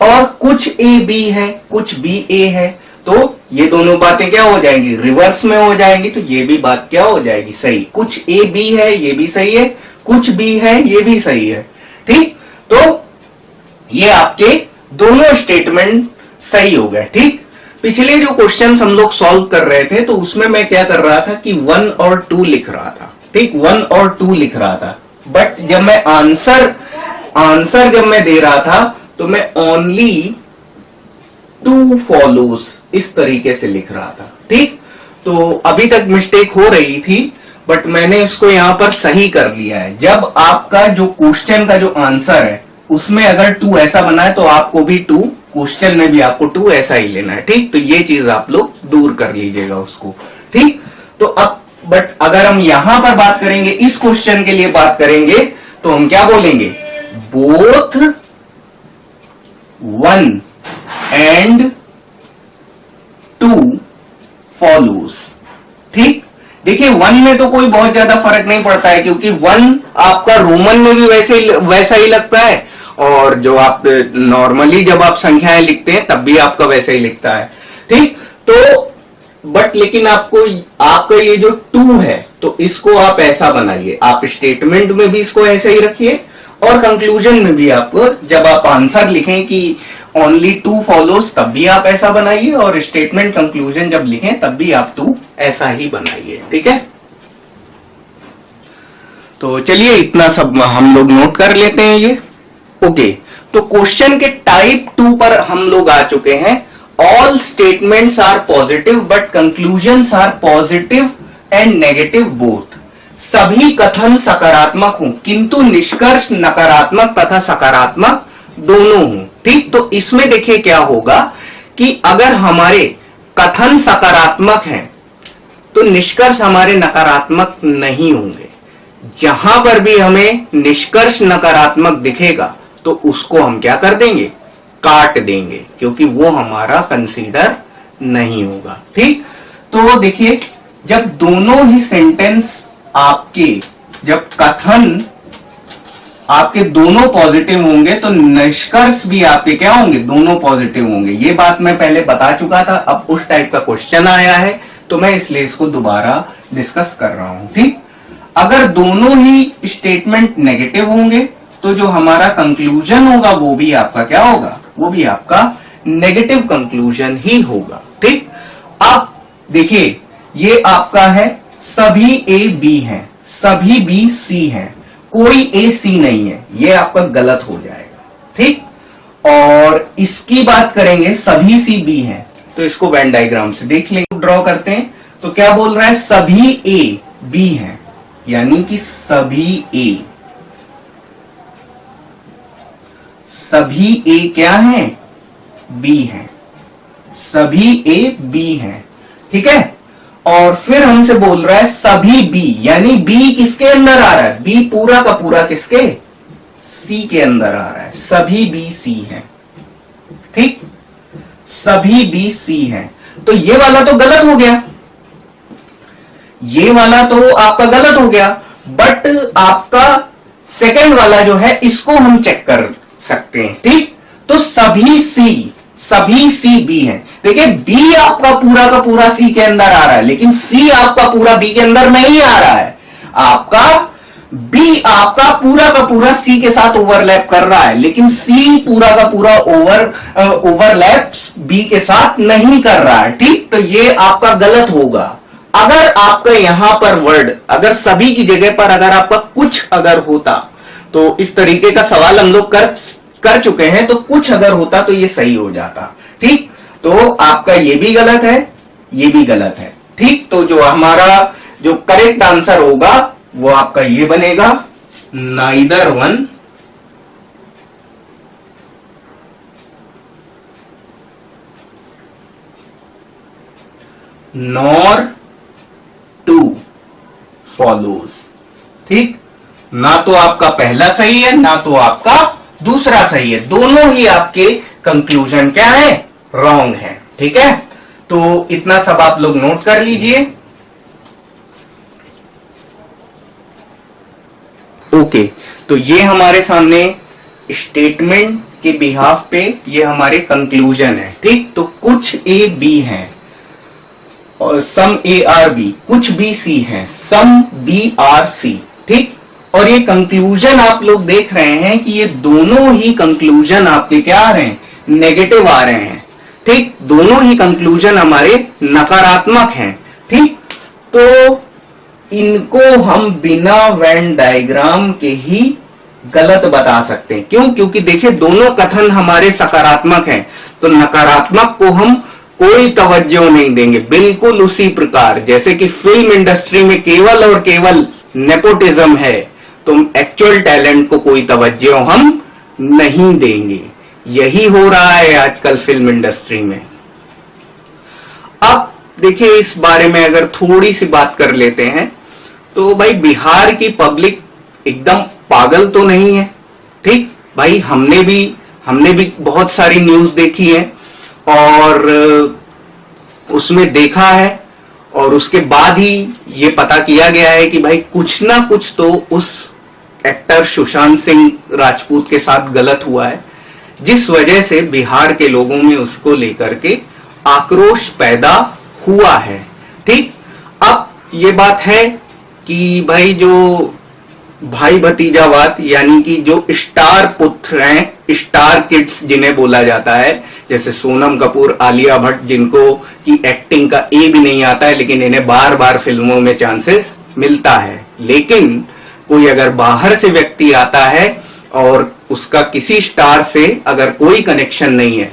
और कुछ ए बी है, कुछ बी ए है, तो ये दोनों बातें क्या हो जाएंगी, रिवर्स में हो जाएंगी, तो ये भी बात क्या हो जाएगी, सही। कुछ ए बी है, ये भी सही है, कुछ बी है, ये भी सही है, ठीक। तो ये आपके दोनों स्टेटमेंट सही हो गए, ठीक। पिछले जो क्वेश्चंस हम लोग सॉल्व कर रहे थे, तो उसमें मैं क्या कर रहा था कि 1 और 2 लिख रहा था, ठीक, 1 और 2 लिख रहा था, बट जब मैं आंसर जब मैं दे रहा था, तो मैं ओनली 2 फॉलोज इस तरीके से लिख रहा था, ठीक। तो अभी तक मिस्टेक हो रही थी, बट मैंने इसको यहां पर सही कर लिया है। जब आपका जो क्वेश्चन का जो आंसर है उसमें अगर 2 ऐसा बना है, तो आपको भी 2 क्वेश्चन में भी आपको 2 ऐसा ही लेना है, ठीक। तो ये चीज आप लोग दूर कर लीजिएगा उसको, ठीक। तो अब बट अगर हम यहां पर बात करेंगे, इस क्वेश्चन के लिए बात करेंगे, तो हम क्या बोलेंगे, बोथ 1 एंड 2 फॉलोज, ठीक। देखिए 1 में तो कोई बहुत ज्यादा फर्क नहीं पड़ता है, क्योंकि 1 आपका रोमन में भी वैसा ही लगता है, और जो आप नॉर्मली जब आप संख्याएं लिखते हैं तब भी आपका वैसा ही लिखता है, ठीक। तो बट लेकिन आपका ये जो 2 है, तो इसको आप ऐसा बनाइए, आप स्टेटमेंट में भी इसको ऐसे ही रखिए, और कंक्लूजन में भी आपको जब आप आंसर लिखें कि ओनली 2 फॉलोज, तब भी आप ऐसा बनाइए, और स्टेटमेंट कंक्लूजन जब लिखें तब भी आप 2 ऐसा ही बनाइए, ठीक है। तो चलिए इतना सब हम लोग नोट कर लेते हैं ये, ओके। तो क्वेश्चन के टाइप 2 पर हम लोग आ चुके हैं। All statements are positive but conclusions are positive and negative both. सभी कथन सकारात्मक हों, किंतु निष्कर्ष नकारात्मक तथा सकारात्मक दोनों हों, ठीक। तो इसमें देखिए क्या होगा कि अगर हमारे कथन सकारात्मक हैं, तो निष्कर्ष हमारे नकारात्मक नहीं होंगे। जहां पर भी हमें निष्कर्ष नकारात्मक दिखेगा, तो उसको हम क्या कर देंगे, काट देंगे, क्योंकि वो हमारा कंसीडर नहीं होगा, ठीक। तो देखिए जब दोनों ही सेंटेंस आपके, जब कथन आपके दोनों पॉजिटिव होंगे, तो निष्कर्ष भी आपके क्या होंगे, दोनों पॉजिटिव होंगे। ये बात मैं पहले बता चुका था, अब उस टाइप का क्वेश्चन आया है, तो मैं इसलिए इसको दोबारा डिस्कस कर रहा हूं, ठीक। अगर दोनों ही स्टेटमेंट नेगेटिव होंगे, तो जो हमारा कंक्लूजन होगा वो भी आपका क्या होगा, वो भी आपका नेगेटिव कंक्लूजन ही होगा, ठीक। अब देखिए ये आपका है सभी ए बी हैं, सभी बी सी हैं, कोई ए सी नहीं है, ये आपका गलत हो जाएगा, ठीक। और इसकी बात करेंगे सभी सी बी हैं, तो इसको वेन डायग्राम से देख लेंगे, ड्रॉ करते हैं। तो क्या बोल रहा है, सभी ए बी हैं, यानी कि सभी ए क्या हैं, बी हैं, सभी ए बी हैं, ठीक है। और फिर हमसे बोल रहा है सभी बी, यानी बी किसके अंदर आ रहा है, बी पूरा का पूरा किसके, सी के अंदर आ रहा है, सभी बी सी हैं, ठीक, सभी बी सी हैं। तो ये वाला तो गलत हो गया, ये वाला तो आपका गलत हो गया, बट आपका सेकंड वाला जो है इसको हम चेक कर सकते हैं, ठीक। तो सभी सी बी है। देखिए बी आपका पूरा का पूरा सी के अंदर आ रहा है, लेकिन सी आपका पूरा बी के अंदर नहीं आ रहा है। आपका बी आपका पूरा का पूरा सी के साथ ओवरलैप कर रहा है, लेकिन सी पूरा का पूरा ओवरलैप बी के साथ नहीं कर रहा है, ठीक। तो ये आपका गलत होगा। अगर आपका यहां पर वर्ड, अगर सभी की जगह पर अगर आपका कुछ अगर होता, तो इस तरीके का सवाल हम लोग कर चुके हैं, तो कुछ अगर होता तो ये सही हो जाता, ठीक। तो आपका ये भी गलत है, ये भी गलत है, ठीक। तो जो हमारा जो करेक्ट आंसर होगा वो आपका ये बनेगा, neither one nor two follows, ठीक। ना तो आपका पहला सही है, ना तो आपका दूसरा सही है, दोनों ही आपके कंक्लूजन क्या है, रॉन्ग है, ठीक है। तो इतना सब आप लोग नोट कर लीजिए। ओके, तो ये हमारे सामने स्टेटमेंट के बिहाफ पे ये हमारे कंक्लूजन है। ठीक, तो कुछ ए बी है और सम ए आर बी, कुछ बी सी है, सम बी आर सी। ठीक, और ये कंक्लूजन आप लोग देख रहे हैं कि ये दोनों ही कंक्लूजन आपके क्या आ रहे हैं, नेगेटिव आ रहे हैं। ठीक, दोनों ही कंक्लूजन हमारे नकारात्मक हैं। ठीक, तो इनको हम बिना वेन डायग्राम के ही गलत बता सकते हैं। क्यों? क्योंकि देखिए दोनों कथन हमारे सकारात्मक हैं, तो नकारात्मक को हम कोई तवज्जो नहीं देंगे। बिल्कुल उसी प्रकार जैसे कि फिल्म इंडस्ट्री में केवल और केवल नेपोटिज्म है, तो एक्चुअल टैलेंट को कोई तवज्जो हम नहीं देंगे। यही हो रहा है आजकल फिल्म इंडस्ट्री में। अब देखिए इस बारे में अगर थोड़ी सी बात कर लेते हैं, तो भाई बिहार की पब्लिक एकदम पागल तो नहीं है। ठीक भाई, हमने भी बहुत सारी न्यूज देखी है और उसमें देखा है, और उसके बाद ही ये पता किया गया है कि भाई कुछ ना कुछ तो उस एक्टर सुशांत सिंह राजपूत के साथ गलत हुआ है, जिस वजह से बिहार के लोगों में उसको लेकर के आक्रोश पैदा हुआ है। ठीक, अब ये बात है कि भाई जो भाई भतीजावाद, यानी कि जो स्टार पुत्र हैं, स्टार किड्स जिन्हें बोला जाता है, जैसे सोनम कपूर, आलिया भट्ट, जिनको की एक्टिंग का ए भी नहीं आता है, लेकिन इन्हें बार बार फिल्मों में चांसेस मिलता है। लेकिन कोई अगर बाहर से व्यक्ति आता है और उसका किसी स्टार से अगर कोई कनेक्शन नहीं है,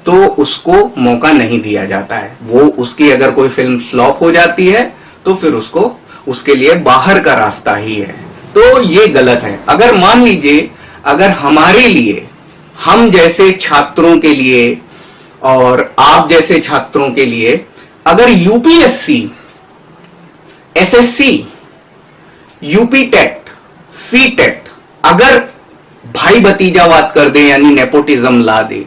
तो उसको मौका नहीं दिया जाता है। वो उसकी अगर कोई फिल्म फ्लॉप हो जाती है तो फिर उसको उसके लिए बाहर का रास्ता ही है। तो ये गलत है। अगर मान लीजिए अगर हमारे लिए, हम जैसे छात्रों के लिए और आप जैसे छात्रों के लिए अगर UPSC, SSC, UP TET, C TET अगर भाई भतीजावाद कर दे, यानी नेपोटिज्म ला दे,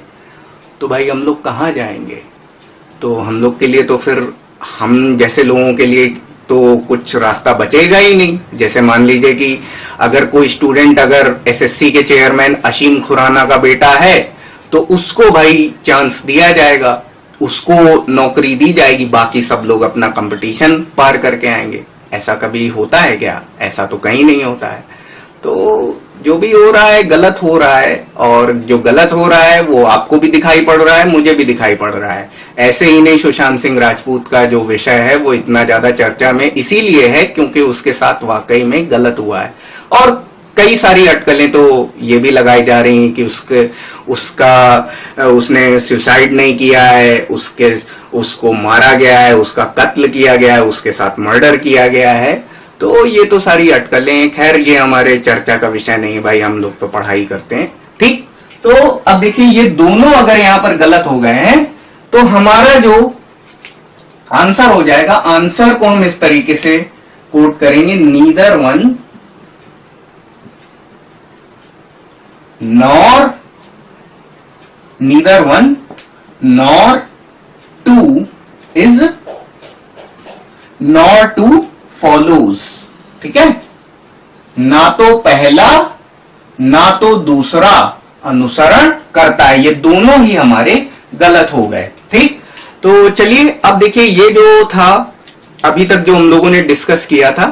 तो भाई हम लोग कहां जाएंगे? तो हम लोग के लिए तो फिर हम जैसे लोगों के लिए तो कुछ रास्ता बचेगा ही नहीं। जैसे मान लीजिए कि अगर कोई स्टूडेंट अगर एसएससी के चेयरमैन असीम खुराना का बेटा है, तो उसको भाई चांस दिया जाएगा, उसको नौकरी दी जाएगी, बाकी सब लोग अपना कंपटीशन पार करके आएंगे। ऐसा कभी होता है क्या? ऐसा तो कहीं नहीं होता है। तो जो भी हो रहा है गलत हो रहा है, और जो गलत हो रहा है वो आपको भी दिखाई पड़ रहा है, मुझे भी दिखाई पड़ रहा है। ऐसे ही नहीं, सुशांत सिंह राजपूत का जो विषय है वो इतना ज्यादा चर्चा में इसीलिए है क्योंकि उसके साथ वाकई में गलत हुआ है। और कई सारी अटकलें तो ये भी लगाई जा रही हैं कि उसने सुसाइड नहीं किया है, उसको मारा गया है, उसका कत्ल किया गया है, उसके साथ मर्डर किया गया है। तो ये तो सारी अटकलें, खैर ये हमारे चर्चा का विषय नहीं है भाई, हम लोग तो पढ़ाई करते हैं। ठीक, तो अब देखिए ये दोनों अगर यहां पर गलत हो गए हैं, तो हमारा जो आंसर हो जाएगा, आंसर को हम इस तरीके से कोट करेंगे, neither one nor two is nor two follows. ठीक है, ना तो पहला ना तो दूसरा अनुसरण करता है। ये दोनों ही हमारे गलत हो गए। ठीक, तो चलिए अब देखिए ये जो था अभी तक जो हम लोगों ने डिस्कस किया था,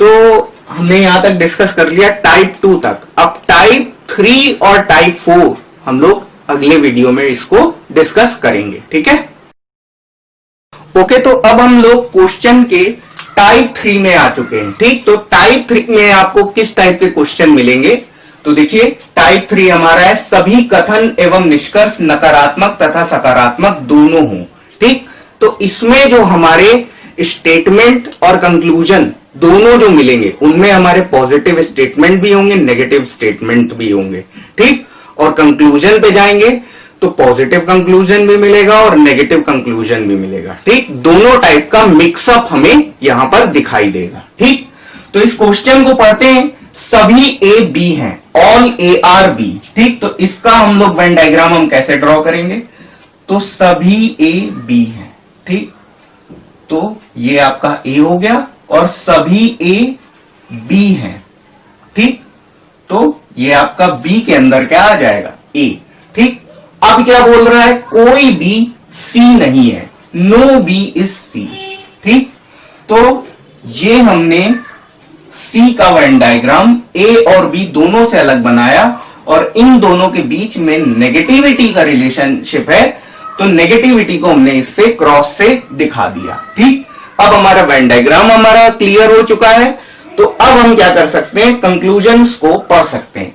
तो हमने यहां तक डिस्कस कर लिया टाइप 2 तक। अब टाइप 3 और टाइप 4 हम लोग अगले वीडियो में इसको डिस्कस करेंगे। ठीक है, ओके, तो अब हम लोग क्वेश्चन के टाइप 3 में आ चुके हैं। ठीक, तो टाइप 3 में आपको किस टाइप के क्वेश्चन मिलेंगे? तो देखिए टाइप 3 हमारा है, सभी कथन एवं निष्कर्ष नकारात्मक तथा सकारात्मक दोनों हों। ठीक, तो इसमें जो हमारे स्टेटमेंट और कंक्लूजन दोनों जो मिलेंगे, उनमें हमारे पॉजिटिव स्टेटमेंट भी होंगे, नेगेटिव स्टेटमेंट भी होंगे। ठीक, और कंक्लूजन पे जाएंगे तो पॉजिटिव कंक्लूजन भी मिलेगा और नेगेटिव कंक्लूजन भी मिलेगा। ठीक, दोनों टाइप का मिक्सअप हमें यहां पर दिखाई देगा। ठीक, तो इस क्वेश्चन को पढ़ते हैं। सभी ए बी हैं, ऑल ए आर बी। ठीक, तो इसका हम लोग वेन डायग्राम हम कैसे ड्रॉ करेंगे? तो सभी ए बी हैं। ठीक, तो ये आपका ए हो गया और सभी ए बी हैं। ठीक, तो ये आपका बी के अंदर क्या आ जाएगा, ए। ठीक, अब क्या बोल रहा है, कोई भी सी नहीं है, नो बी इज सी। ठीक, तो ये हमने सी का वेन डायग्राम ए और बी दोनों से अलग बनाया और इन दोनों के बीच में नेगेटिविटी का रिलेशनशिप है, तो नेगेटिविटी को हमने इससे क्रॉस से दिखा दिया। ठीक, अब हमारा वेन डायग्राम हमारा क्लियर हो चुका है, तो अब हम क्या कर सकते हैं, कंक्लूजन्स को पढ़ सकते हैं।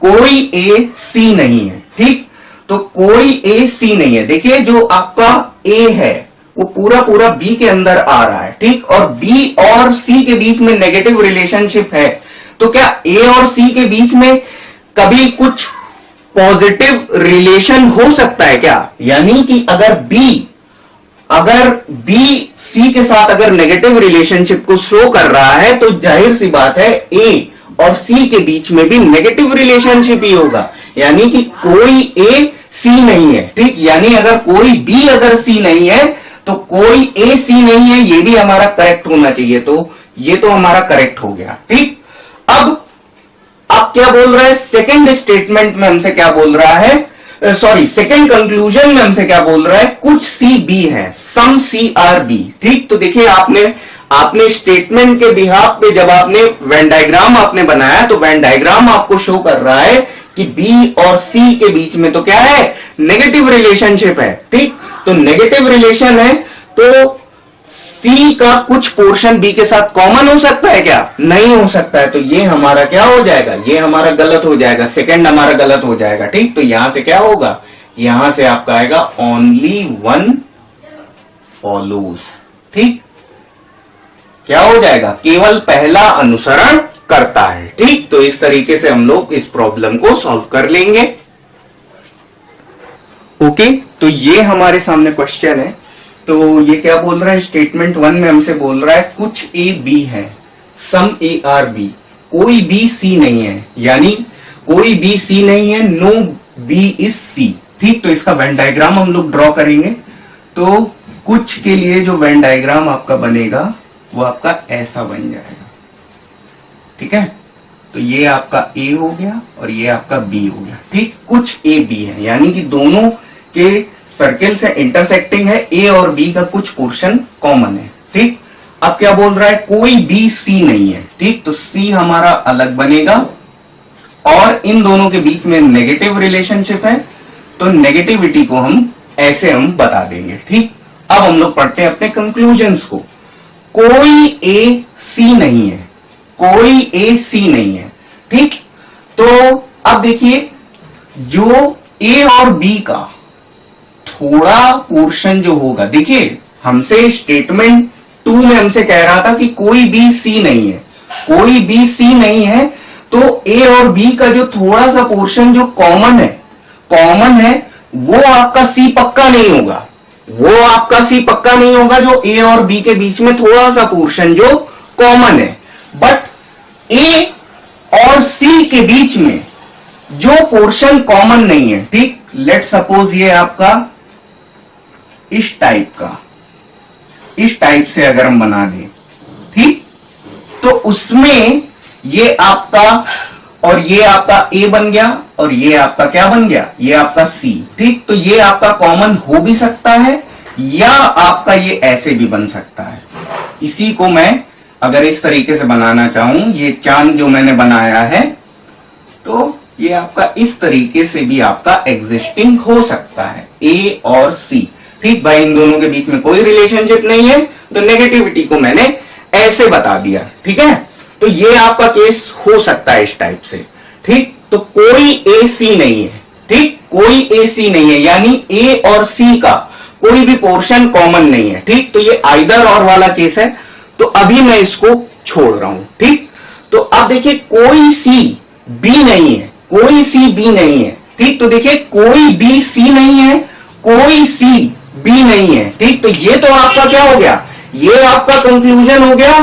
कोई ए सी नहीं है। ठीक, तो कोई ए सी नहीं है। देखिए जो आपका ए है वो पूरा पूरा बी के अंदर आ रहा है। ठीक, और बी और सी के बीच में नेगेटिव रिलेशनशिप है, तो क्या ए और सी के बीच में कभी कुछ पॉजिटिव रिलेशन हो सकता है क्या? यानी कि अगर बी सी के साथ अगर नेगेटिव रिलेशनशिप को शो कर रहा है, तो जाहिर सी बात है ए और सी के बीच में भी नेगेटिव रिलेशनशिप ही होगा, यानी कि कोई ए सी नहीं है। ठीक, यानी अगर कोई बी अगर सी नहीं है तो कोई ए सी नहीं है, ये भी हमारा करेक्ट होना चाहिए। तो ये तो हमारा करेक्ट हो गया। ठीक, अब क्या बोल रहा है, सेकंड स्टेटमेंट में हमसे क्या बोल रहा है, सेकंड कंक्लूजन में हमसे क्या बोल रहा है, कुछ सी बी है, सम सी आर बी। ठीक, तो देखिए आपने स्टेटमेंट के बिहाफ पे जब आपने वेन डायग्राम आपने बनाया, तो वेन डायग्राम आपको शो कर रहा है कि बी और सी के बीच में तो क्या है, नेगेटिव रिलेशनशिप है। ठीक, तो नेगेटिव रिलेशन है, तो सी का कुछ पोर्शन बी के साथ कॉमन हो सकता है क्या? नहीं हो सकता है। तो ये हमारा क्या हो जाएगा, ये हमारा गलत हो जाएगा, सेकंड हमारा गलत हो जाएगा। ठीक, तो यहां से क्या होगा, यहां से आपका आएगा ओनली वन फॉलोज। ठीक, क्या हो जाएगा, केवल पहला अनुसरण करता है। ठीक, तो इस तरीके से हम लोग इस प्रॉब्लम को सॉल्व कर लेंगे। ओके, तो ये हमारे सामने क्वेश्चन है। तो ये क्या बोल रहा है, स्टेटमेंट 1 में हमसे बोल रहा है कुछ ए बी है, सम ए आर बी, कोई बी सी नहीं है, यानी कोई बी सी नहीं है, नो बी इज सी। ठीक, तो इसका वेन डायग्राम हम लोग ड्रॉ करेंगे। तो कुछ के लिए जो वेन डायग्राम आपका बनेगा वो आपका ऐसा बन जाएगा। ठीक है, तो ये आपका ए हो गया और ये आपका बी हो गया। ठीक, कुछ ए बी है, यानी कि दोनों के सर्किल से इंटरसेक्टिंग है, ए और बी का कुछ पोर्शन कॉमन है। ठीक, अब क्या बोल रहा है, कोई बी सी नहीं है। ठीक, तो सी हमारा अलग बनेगा और इन दोनों के बीच में नेगेटिव रिलेशनशिप है, तो नेगेटिविटी को हम ऐसे हम बता देंगे। ठीक, अब हम लोग पढ़ते हैं अपने कंक्लूजन्स को। कोई ए सी नहीं है, कोई ए सी नहीं है। ठीक, तो अब देखिए जो ए और बी का थोड़ा पोर्शन जो होगा, देखिए हमसे स्टेटमेंट 2 में हमसे कह रहा था कि कोई बी सी नहीं है, कोई बी सी नहीं है, तो ए और बी का जो थोड़ा सा पोर्शन जो कॉमन है वो आपका सी पक्का नहीं होगा, वो आपका सी पक्का नहीं होगा जो ए और बी के बीच में थोड़ा सा पोर्शन जो कॉमन है। बट ए और सी के बीच में जो पोर्शन कॉमन नहीं है, ठीक, लेट सपोज ये आपका इस टाइप से अगर हम बना दें, ठीक, तो उसमें ये आपका और ये आपका ए बन गया और ये आपका क्या बन गया, ये आपका सी। ठीक, तो ये आपका कॉमन हो भी सकता है या आपका ये ऐसे भी बन सकता है। इसी को मैं अगर इस तरीके से बनाना चाहूं, ये चांद जो मैंने बनाया है, तो ये आपका इस तरीके से भी आपका एग्जिस्टिंग हो सकता है, ए और सी। ठीक भाई, इन दोनों के बीच में कोई रिलेशनशिप नहीं है, तो नेगेटिविटी को मैंने ऐसे बता दिया। ठीक है, तो ये आपका केस हो सकता है इस टाइप से। ठीक, तो कोई ए सी नहीं है, ठीक, कोई ए सी नहीं है, यानी ए और सी का कोई भी पोर्शन कॉमन नहीं है। ठीक, तो ये आइदर और वाला केस है, तो अभी मैं इसको छोड़ रहा हूं। ठीक, तो अब देखिए कोई सी बी नहीं है, कोई सी बी नहीं है। ठीक, तो देखिए कोई बी सी नहीं है, कोई सी बी नहीं है। ठीक, तो ये तो आपका क्या हो गया, ये आपका कंक्लूजन हो गया,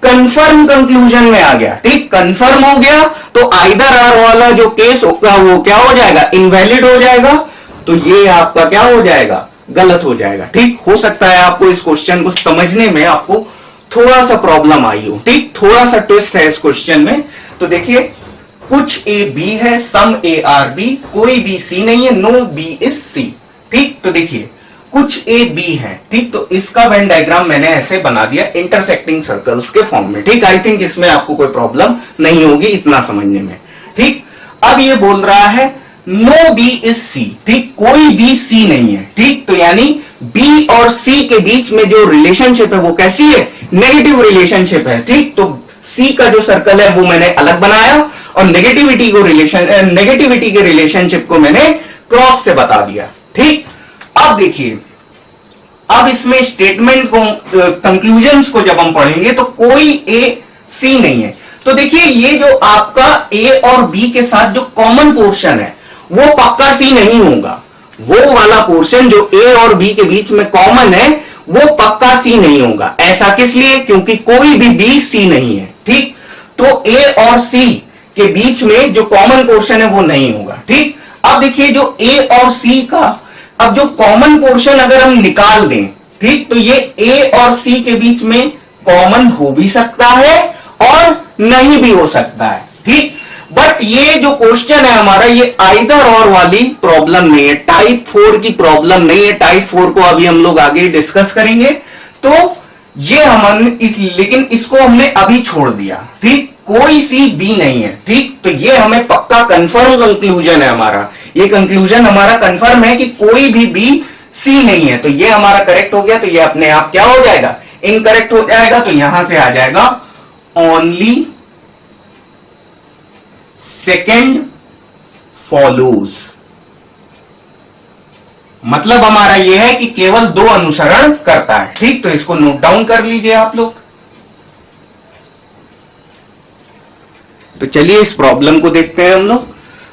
कंफर्म कंक्लूजन में आ गया। ठीक, कंफर्म हो गया, तो आइदर आर वाला जो केस होगा वो क्या हो जाएगा, इनवैलिड हो जाएगा, तो ये आपका क्या हो जाएगा, गलत हो जाएगा। ठीक, हो सकता है आपको इस क्वेश्चन को समझने में आपको थोड़ा सा प्रॉब्लम आई हो। ठीक, थोड़ा सा ट्विस्ट है इस क्वेश्चन में। तो देखिए कुछ ए बी है, सम ए आर बी, कोई बी सी नहीं है, नो बी इज सी। ठीक, तो देखिए कुछ ए बी है, ठीक, तो इसका वेन डायग्राम मैंने ऐसे बना दिया इंटरसेक्टिंग सर्कल्स के फॉर्म में। ठीक, आई थिंक इसमें आपको कोई प्रॉब्लम नहीं होगी इतना समझने में। ठीक, अब ये बोल रहा है नो बी इज सी, ठीक, कोई बी सी नहीं है। ठीक, तो यानी बी और सी के बीच में जो रिलेशनशिप है वो कैसी है, नेगेटिव रिलेशनशिप है। ठीक, तो सी का जो सर्कल है वो मैंने अलग बनाया और नेगेटिविटी के रिलेशनशिप को मैंने क्रॉस से बता दिया। ठीक, अब देखिए, अब इसमें स्टेटमेंट को कंक्लूजन्स को जब हम पढ़ेंगे तो कोई ए सी नहीं है। तो देखिए ये जो आपका ए और बी के साथ जो कॉमन पोर्शन है वो पक्का सी नहीं होगा। वो वाला पोर्शन जो ए और बी के बीच में कॉमन है वो पक्का सी नहीं होगा। ऐसा किस लिए, क्योंकि कोई भी बी सी नहीं है। ठीक, तो ए और सी के बीच में जो कॉमन पोर्शन है वो नहीं होगा। ठीक, अब देखिए जो ए और सी का अब जो कॉमन पोर्शन अगर हम निकाल दें, ठीक, तो ये ए और सी के बीच में कॉमन हो भी सकता है और नहीं भी हो सकता है। ठीक, बट ये जो क्वेश्चन है हमारा ये आइदर और वाली प्रॉब्लम नहीं है, टाइप 4 की प्रॉब्लम नहीं है। टाइप 4 को अभी हम लोग आगे डिस्कस करेंगे। तो ये लेकिन इसको हमने अभी छोड़ दिया। ठीक, कोई सी बी नहीं है। ठीक, तो ये हमें पक्का कंफर्म कंक्लूजन है हमारा, ये कंक्लूजन हमारा कंफर्म है कि कोई भी बी सी नहीं है। तो ये हमारा करेक्ट हो गया। तो ये अपने आप क्या हो जाएगा, इनकरेक्ट हो जाएगा। तो यहां से आ जाएगा ओनली सेकेंड फॉलोज। मतलब हमारा यह है कि केवल दो अनुसरण करता है। ठीक, तो इसको नोट डाउन कर लीजिए आप लोग। तो चलिए इस प्रॉब्लम को देखते हैं हम लोग।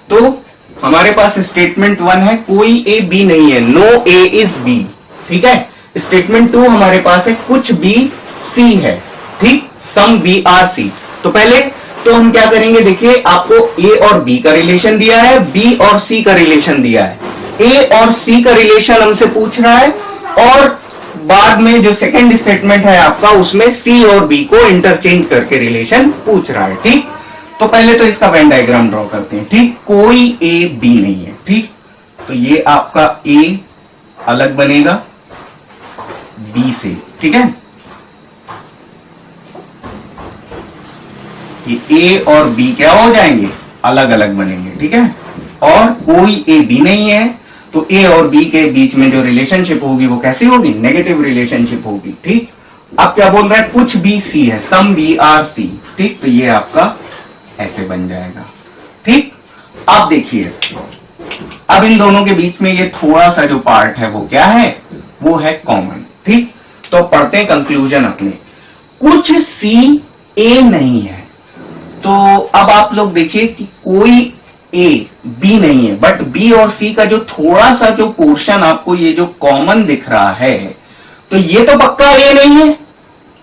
तो हमारे पास स्टेटमेंट 1 है कोई ए बी नहीं है, नो ए इज बी। ठीक है, स्टेटमेंट 2 हमारे पास है कुछ बी सी है। ठीक, सम बी आर सी। तो पहले तो हम क्या करेंगे, देखिए आपको ए और बी का रिलेशन दिया है, बी और सी का रिलेशन दिया है, ए और सी का रिलेशन हमसे पूछ रहा है और बाद में जो सेकंड स्टेटमेंट है आपका उसमें सी और बी को इंटरचेंज करके रिलेशन पूछ रहा है। ठीक, तो पहले तो इसका वेन डायग्राम ड्रॉ करते हैं। ठीक, कोई ए बी नहीं है। ठीक, तो ये आपका ए अलग बनेगा बी से। ठीक है, ये ए और बी क्या हो जाएंगे, अलग अलग बनेंगे। ठीक है, और कोई ए बी नहीं है तो ए और बी के बीच में जो रिलेशनशिप होगी वो कैसी होगी, नेगेटिव रिलेशनशिप होगी। ठीक, अब क्या बोल रहा है, कुछ बी सी है, सम बी आर सी। ठीक, तो ये आपका ऐसे बन जाएगा। ठीक, अब देखिए अब इन दोनों के बीच में ये थोड़ा सा जो पार्ट है वो क्या है, वो है कॉमन। ठीक, तो पढ़ते हैं कंक्लूजन अपने। कुछ सी ए नहीं है, तो अब आप लोग देखिए कि कोई ए बी नहीं है, बट बी और सी का जो थोड़ा सा जो पोर्शन आपको ये जो कॉमन दिख रहा है, तो ये तो पक्का ए नहीं है।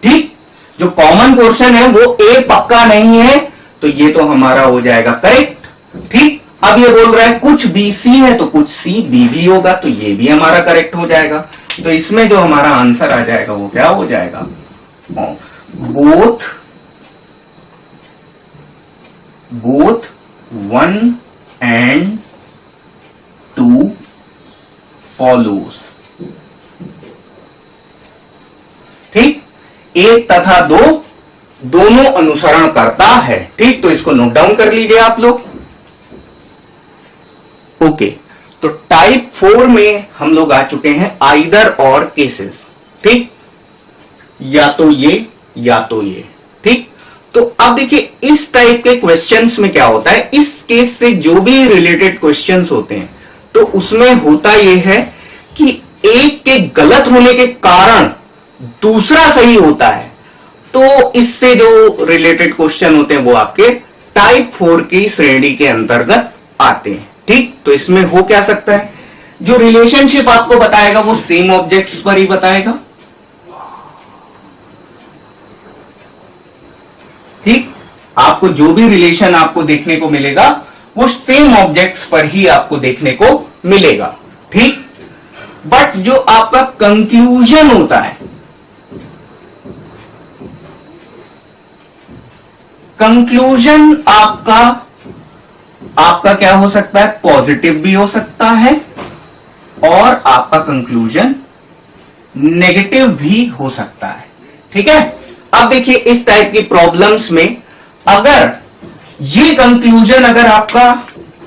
ठीक, जो कॉमन पोर्शन है वो ए पक्का नहीं है, तो ये तो हमारा हो जाएगा करेक्ट। ठीक, अब ये बोल रहा है कुछ बी सी है तो कुछ सी बी भी होगा, तो ये भी हमारा करेक्ट हो जाएगा। तो इसमें जो हमारा आंसर आ जाएगा वो क्या हो जाएगा, बोथ 1 and 2 follows। ठीक, 1 तथा 2 दोनों अनुसरण करता है। ठीक, तो इसको नोट डाउन कर लीजिए आप लोग। ओके, तो टाइप 4 में हम लोग आ चुके हैं आइदर और केसेस। ठीक, या तो ये या तो ये। ठीक, तो अब देखिए इस टाइप के क्वेश्चंस में क्या होता है, इस केस से जो भी रिलेटेड क्वेश्चंस होते हैं तो उसमें होता यह है कि एक के गलत होने के कारण दूसरा सही होता है। तो इससे जो रिलेटेड क्वेश्चन होते हैं वो आपके टाइप 4 की श्रेणी के अंतर्गत आते हैं। ठीक, तो इसमें हो क्या सकता है, जो रिलेशनशिप आपको बताएगा वो सेम ऑब्जेक्ट्स पर ही बताएगा। ठीक, आपको जो भी रिलेशन आपको देखने को मिलेगा वो सेम ऑब्जेक्ट्स पर ही आपको देखने को मिलेगा। ठीक, बट जो आपका कंक्लूजन होता है, कंक्लूजन आपका आपका क्या हो सकता है, पॉजिटिव भी हो सकता है और आपका कंक्लूजन नेगेटिव भी हो सकता है। ठीक है, अब देखिए इस टाइप की प्रॉब्लम्स में अगर ये कंक्लूजन अगर आपका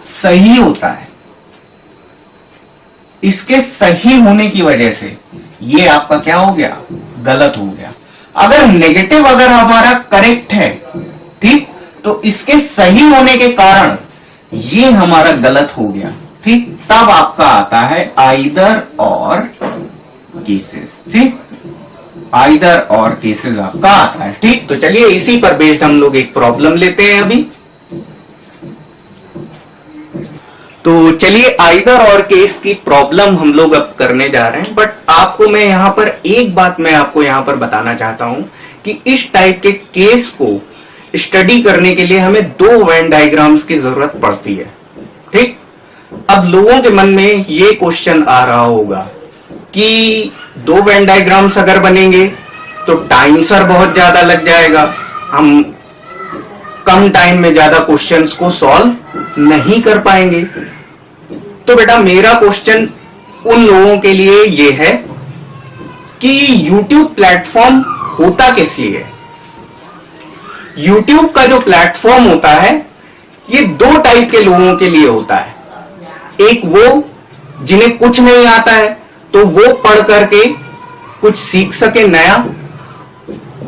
सही होता है, इसके सही होने की वजह से ये आपका क्या हो गया, गलत हो गया। अगर नेगेटिव अगर हमारा करेक्ट है, ठीक, तो इसके सही होने के कारण ये हमारा गलत हो गया। ठीक, तब आपका आता है आइदर और केसेस। ठीक, आइदर और केसेस आपका आता है। ठीक, तो चलिए इसी पर बेस्ड हम लोग एक प्रॉब्लम लेते हैं अभी। तो चलिए आइदर और केस की प्रॉब्लम हम लोग अब करने जा रहे हैं। बट आपको मैं यहां पर एक बात मैं आपको यहां पर बताना चाहता हूं कि इस टाइप के केस को स्टडी करने के लिए हमें दो वेन डायग्राम्स की जरूरत पड़ती है। ठीक, अब लोगों के मन में ये क्वेश्चन आ रहा होगा कि दो वेन डायग्राम्स अगर बनेंगे तो टाइम सर बहुत ज्यादा लग जाएगा, हम कम टाइम में ज्यादा क्वेश्चंस को सॉल्व नहीं कर पाएंगे। तो बेटा मेरा क्वेश्चन उन लोगों के लिए ये है कि YouTube प्लेटफॉर्म होता किस लिए है। YouTube का जो प्लेटफॉर्म होता है ये दो टाइप के लोगों के लिए होता है। एक वो जिन्हें कुछ नहीं आता है तो वो पढ़ करके कुछ सीख सके, नया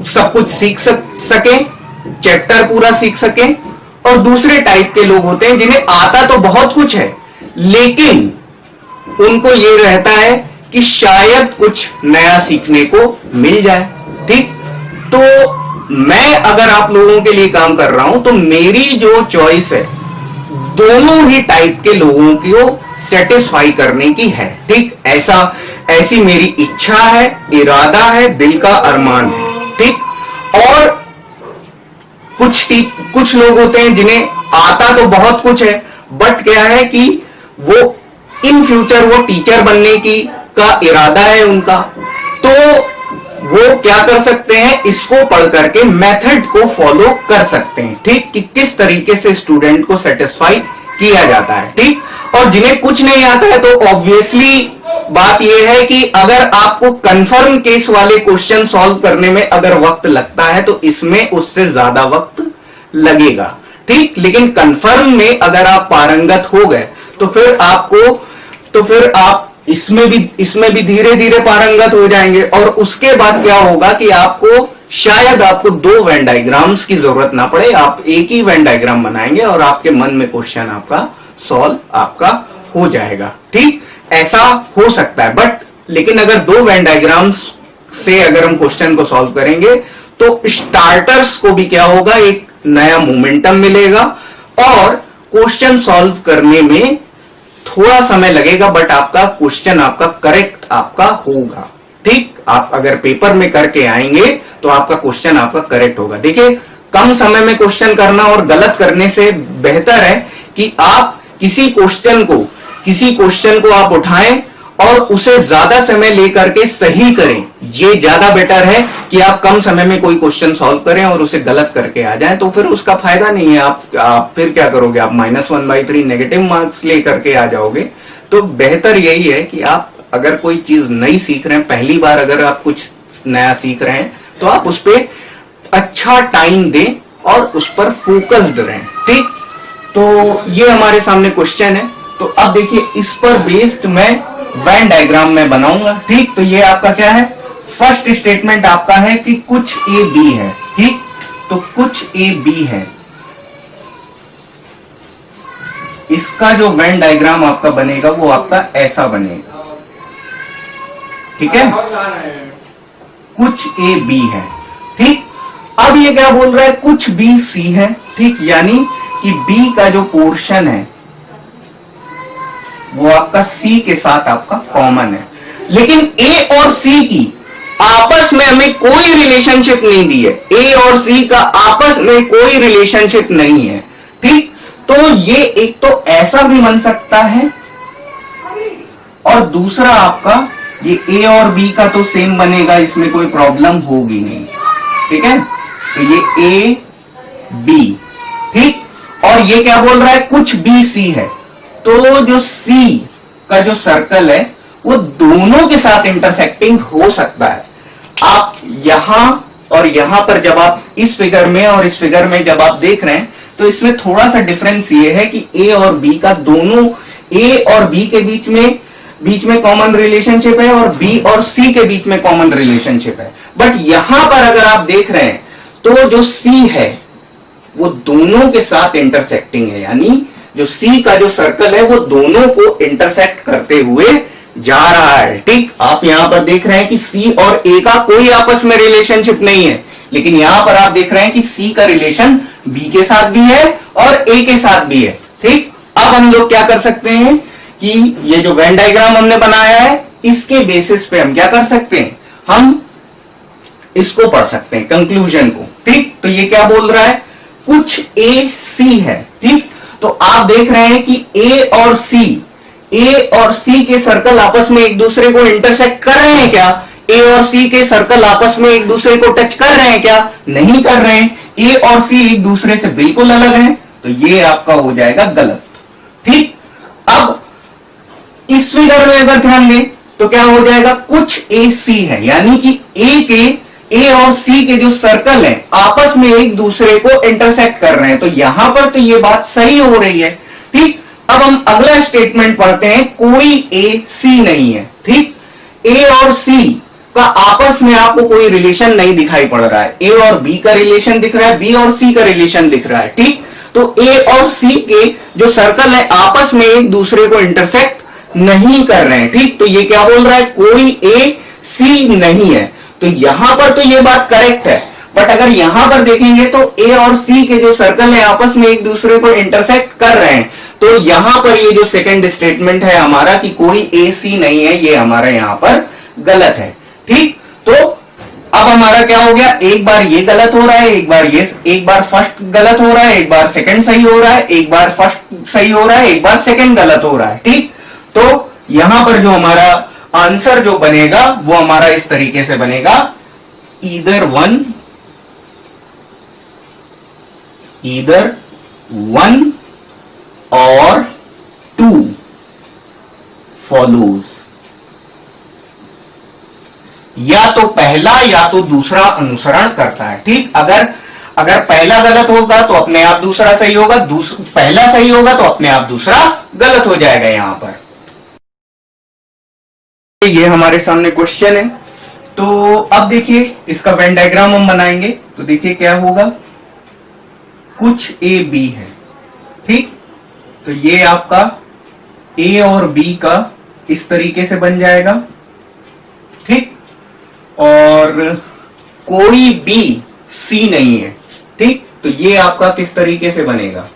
सब कुछ सीख सके, चैप्टर पूरा सीख सके। और दूसरे टाइप के लोग होते हैं जिन्हें आता तो बहुत कुछ है लेकिन उनको ये रहता है कि शायद कुछ नया सीखने को मिल जाए। ठीक, तो मैं अगर आप लोगों के लिए काम कर रहा हूं तो मेरी जो चॉइस है दोनों ही टाइप के लोगों को सेटिस्फाई करने की है। ठीक, ऐसी मेरी इच्छा है, इरादा है, दिल का अरमान है। ठीक, और कुछ लोग होते हैं जिन्हें आता तो बहुत कुछ है बट क्या है कि वो इन फ्यूचर वो टीचर बनने का इरादा है उनका, तो वो क्या कर सकते हैं, इसको पढ़ करके मेथड को फॉलो कर सकते हैं। ठीक, कि किस तरीके से स्टूडेंट को सेटिस्फाई किया जाता है। ठीक, और जिन्हें कुछ नहीं आता है तो ऑब्वियसली बात यह है कि अगर आपको कंफर्म केस वाले क्वेश्चन सॉल्व करने में अगर वक्त लगता है तो इसमें उससे ज्यादा वक्त लगेगा। ठीक, लेकिन कंफर्म में अगर आप पारंगत हो गए तो फिर आप इसमें भी धीरे धीरे पारंगत हो जाएंगे और उसके बाद क्या होगा कि शायद आपको दो वेन डायग्राम्स की जरूरत ना पड़े, आप एक ही वेन डायग्राम बनाएंगे और आपके मन में क्वेश्चन आपका सॉल्व आपका हो जाएगा। ठीक, ऐसा हो सकता है बट लेकिन अगर दो वेन डायग्राम्स से अगर हम क्वेश्चन को सॉल्व करेंगे तो स्टार्टर्स को भी क्या होगा, एक नया मोमेंटम मिलेगा और क्वेश्चन सॉल्व करने में थोड़ा समय लगेगा बट आपका क्वेश्चन आपका करेक्ट आपका होगा। ठीक, आप अगर पेपर में करके आएंगे तो आपका क्वेश्चन आपका करेक्ट होगा। देखिए कम समय में क्वेश्चन करना और गलत करने से बेहतर है कि आप किसी क्वेश्चन को आप उठाएं और उसे ज्यादा समय लेकर के सही करें। ये ज्यादा बेटर है कि आप कम समय में कोई क्वेश्चन सॉल्व करें और उसे गलत करके आ जाएं, तो फिर उसका फायदा नहीं है। आप फिर क्या करोगे, आप -1/3 नेगेटिव मार्क्स लेकर के आ जाओगे। तो बेहतर यही है कि आप अगर कोई चीज नई सीख रहे हैं, पहली बार अगर आप कुछ नया सीख रहे हैं तो आप उस पर अच्छा टाइम दें और उस पर फोकस्ड रहें। ठीक, तो ये हमारे सामने क्वेश्चन है। तो अब देखिए इस पर बेस्ड मैं वेन डायग्राम में बनाऊंगा। ठीक, तो ये आपका क्या है, फर्स्ट स्टेटमेंट आपका है कि कुछ ए बी है। ठीक, तो कुछ ए बी है, इसका जो वेन डायग्राम आपका बनेगा वो आपका ऐसा बनेगा। ठीक है, कुछ ए बी है। ठीक, अब ये क्या बोल रहा है, कुछ बी सी है। ठीक, यानी कि बी का जो पोर्शन है वो आपका सी के साथ आपका कॉमन है, लेकिन ए और सी की आपस में हमें कोई रिलेशनशिप नहीं दी है। ए और सी का आपस में कोई रिलेशनशिप नहीं है। ठीक, तो ये एक तो ऐसा भी बन सकता है और दूसरा आपका ये ए और बी का तो सेम बनेगा, इसमें कोई प्रॉब्लम होगी नहीं। ठीक है, तो ये ए बी। ठीक, और ये क्या बोल रहा है, कुछ बी सी है, तो जो सी का जो सर्कल है वो दोनों के साथ इंटरसेक्टिंग हो सकता है। आप यहां और यहां पर जब आप इस फिगर में और इस फिगर में जब आप देख रहे हैं तो इसमें थोड़ा सा डिफरेंस ये है कि ए और बी का, दोनों ए और बी के बीच में कॉमन रिलेशनशिप है और बी और सी के बीच में कॉमन रिलेशनशिप है। बट यहां पर अगर आप देख रहे हैं तो जो सी है वो दोनों के साथ इंटरसेक्टिंग है, यानी जो सी का जो सर्कल है वो दोनों को इंटरसेक्ट करते हुए जा रहा है। ठीक, आप यहां पर देख रहे हैं कि सी और ए का कोई आपस में रिलेशनशिप नहीं है, लेकिन यहां पर आप देख रहे हैं कि सी का रिलेशन बी के साथ भी है और ए के साथ भी है। ठीक, अब हम लोग क्या कर सकते हैं कि ये जो वेन डायग्राम हमने बनाया है इसके बेसिस पे हम क्या कर सकते हैं, हम इसको पढ़ सकते हैं कंक्लूजन को। ठीक, तो ये क्या बोल रहा है, कुछ ए सी है। ठीक, तो आप देख रहे हैं कि ए और सी के सर्कल आपस में एक दूसरे को इंटरसेक्ट कर रहे हैं क्या? ए और सी के सर्कल आपस में एक दूसरे को टच कर रहे हैं क्या? नहीं कर रहे हैं। ए और सी एक दूसरे से बिल्कुल अलग हैं, तो ये आपका हो जाएगा गलत। ठीक, अब इस फिगर में अगर ध्यान दें तो क्या हो जाएगा, कुछ ए सी है, यानी कि ए और सी के जो सर्कल हैं आपस में एक दूसरे को इंटरसेक्ट कर रहे हैं, तो यहां पर तो ये बात सही हो रही है। ठीक, अब हम अगला स्टेटमेंट पढ़ते हैं, कोई ए सी नहीं है। ठीक, ए और सी का आपस में आपको कोई रिलेशन नहीं दिखाई पड़ रहा है, ए और बी का रिलेशन दिख रहा है, बी और सी का रिलेशन दिख रहा है। ठीक, तो ए और सी के जो सर्कल है आपस में एक दूसरे को इंटरसेक्ट नहीं कर रहे हैं। ठीक, तो ये क्या बोल रहा है, कोई ए सी नहीं है, तो यहां पर तो ये बात करेक्ट है। बट अगर यहां पर देखेंगे तो ए और सी के जो सर्कल है आपस में एक दूसरे को इंटरसेक्ट कर रहे हैं, तो यहां पर ये जो सेकंड स्टेटमेंट है हमारा कि कोई ए सी नहीं है, ये हमारा यहां पर गलत है। ठीक, तो अब हमारा क्या हो गया, एक बार ये गलत हो रहा है, एक बार फर्स्ट गलत हो रहा है, एक बार सेकंड सही हो रहा है, एक बार फर्स्ट सही हो रहा है, एक बार सेकंड गलत हो रहा है। ठीक, तो यहां पर जो हमारा आंसर जो बनेगा वो हमारा इस तरीके से बनेगा, ईदर वन और टू फॉलोज, या तो पहला या तो दूसरा अनुसरण करता है। ठीक, अगर पहला गलत होगा तो अपने आप दूसरा सही होगा, पहला सही होगा तो अपने आप दूसरा गलत हो जाएगा। यहां पर ये हमारे सामने क्वेश्चन है, तो अब देखिए इसका वेन डायग्राम हम बनाएंगे, तो देखिए क्या होगा, कुछ ए बी है। ठीक, तो ये आपका ए और बी का इस तरीके से बन जाएगा। ठीक, और कोई बी सी नहीं है। ठीक, तो ये आपका किस तरीके से बनेगा,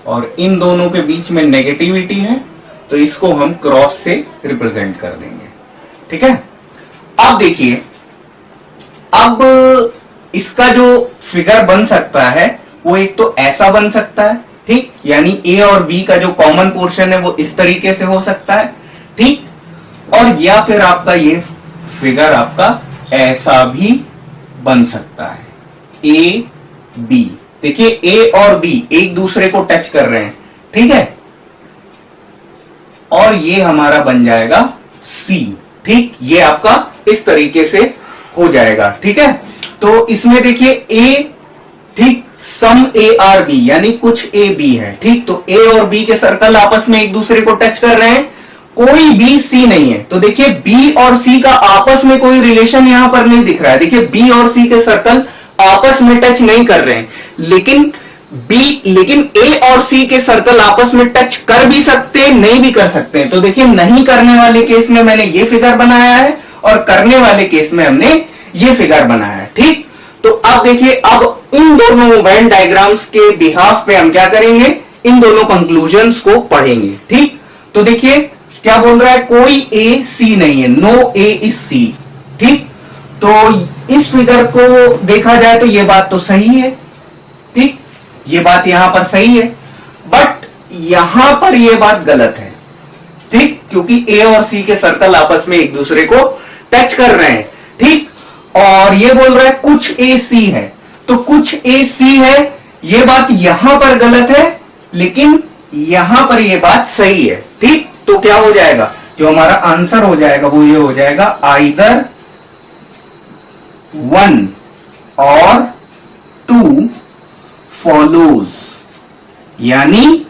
और इन दोनों के बीच में नेगेटिविटी है, तो इसको हम क्रॉस से रिप्रेजेंट कर देंगे। ठीक है, अब देखिए, अब इसका जो फिगर बन सकता है वो एक तो ऐसा बन सकता है। ठीक, यानी ए और बी का जो कॉमन पोर्शन है वो इस तरीके से हो सकता है। ठीक, और या फिर आपका ये फिगर आपका ऐसा भी बन सकता है, ए बी। देखिए ए और बी एक दूसरे को टच कर रहे हैं। ठीक है, और ये हमारा बन जाएगा सी। ठीक, ये आपका इस तरीके से हो जाएगा। ठीक है, तो इसमें देखिए ए, ठीक, सम ए आर बी, यानी कुछ ए बी है। ठीक, तो ए और बी के सर्कल आपस में एक दूसरे को टच कर रहे हैं, कोई बी सी नहीं है। तो देखिए बी और सी का आपस में कोई रिलेशन यहां पर नहीं दिख रहा है। देखिए बी और सी के सर्कल आपस में टच नहीं कर रहे हैं, लेकिन ए और सी के सर्कल आपस में टच कर भी सकते हैं, नहीं भी कर सकते हैं। तो देखिए नहीं करने वाले केस में मैंने ये फिगर बनाया है और करने वाले केस में हमने ये फिगर बनाया है। ठीक, तो अब देखिए, अब इन दोनों वेन डायग्राम्स के बिहाफ पे हम क्या करेंगे, इन दोनों कंक्लूजन्स को पढ़ेंगे। ठीक, तो देखिए क्या बोल रहा है, कोई ए सी नहीं है, नो ए इज सी। ठीक, तो इस फिगर को देखा जाए तो ये बात तो सही है। ठीक, ये बात यहां पर सही है, बट यहां पर ये बात गलत है। ठीक, क्योंकि ए और सी के सर्कल आपस में एक दूसरे को टच कर रहे हैं। ठीक, और ये बोल रहा है कुछ ए सी है, तो कुछ ए सी है, ये बात यहां पर गलत है, लेकिन यहां पर ये बात सही है। ठीक, तो क्या हो जाएगा, जो हमारा आंसर हो जाएगा वो ये हो जाएगा, आइदर 1 और 2 फॉलोज, यानी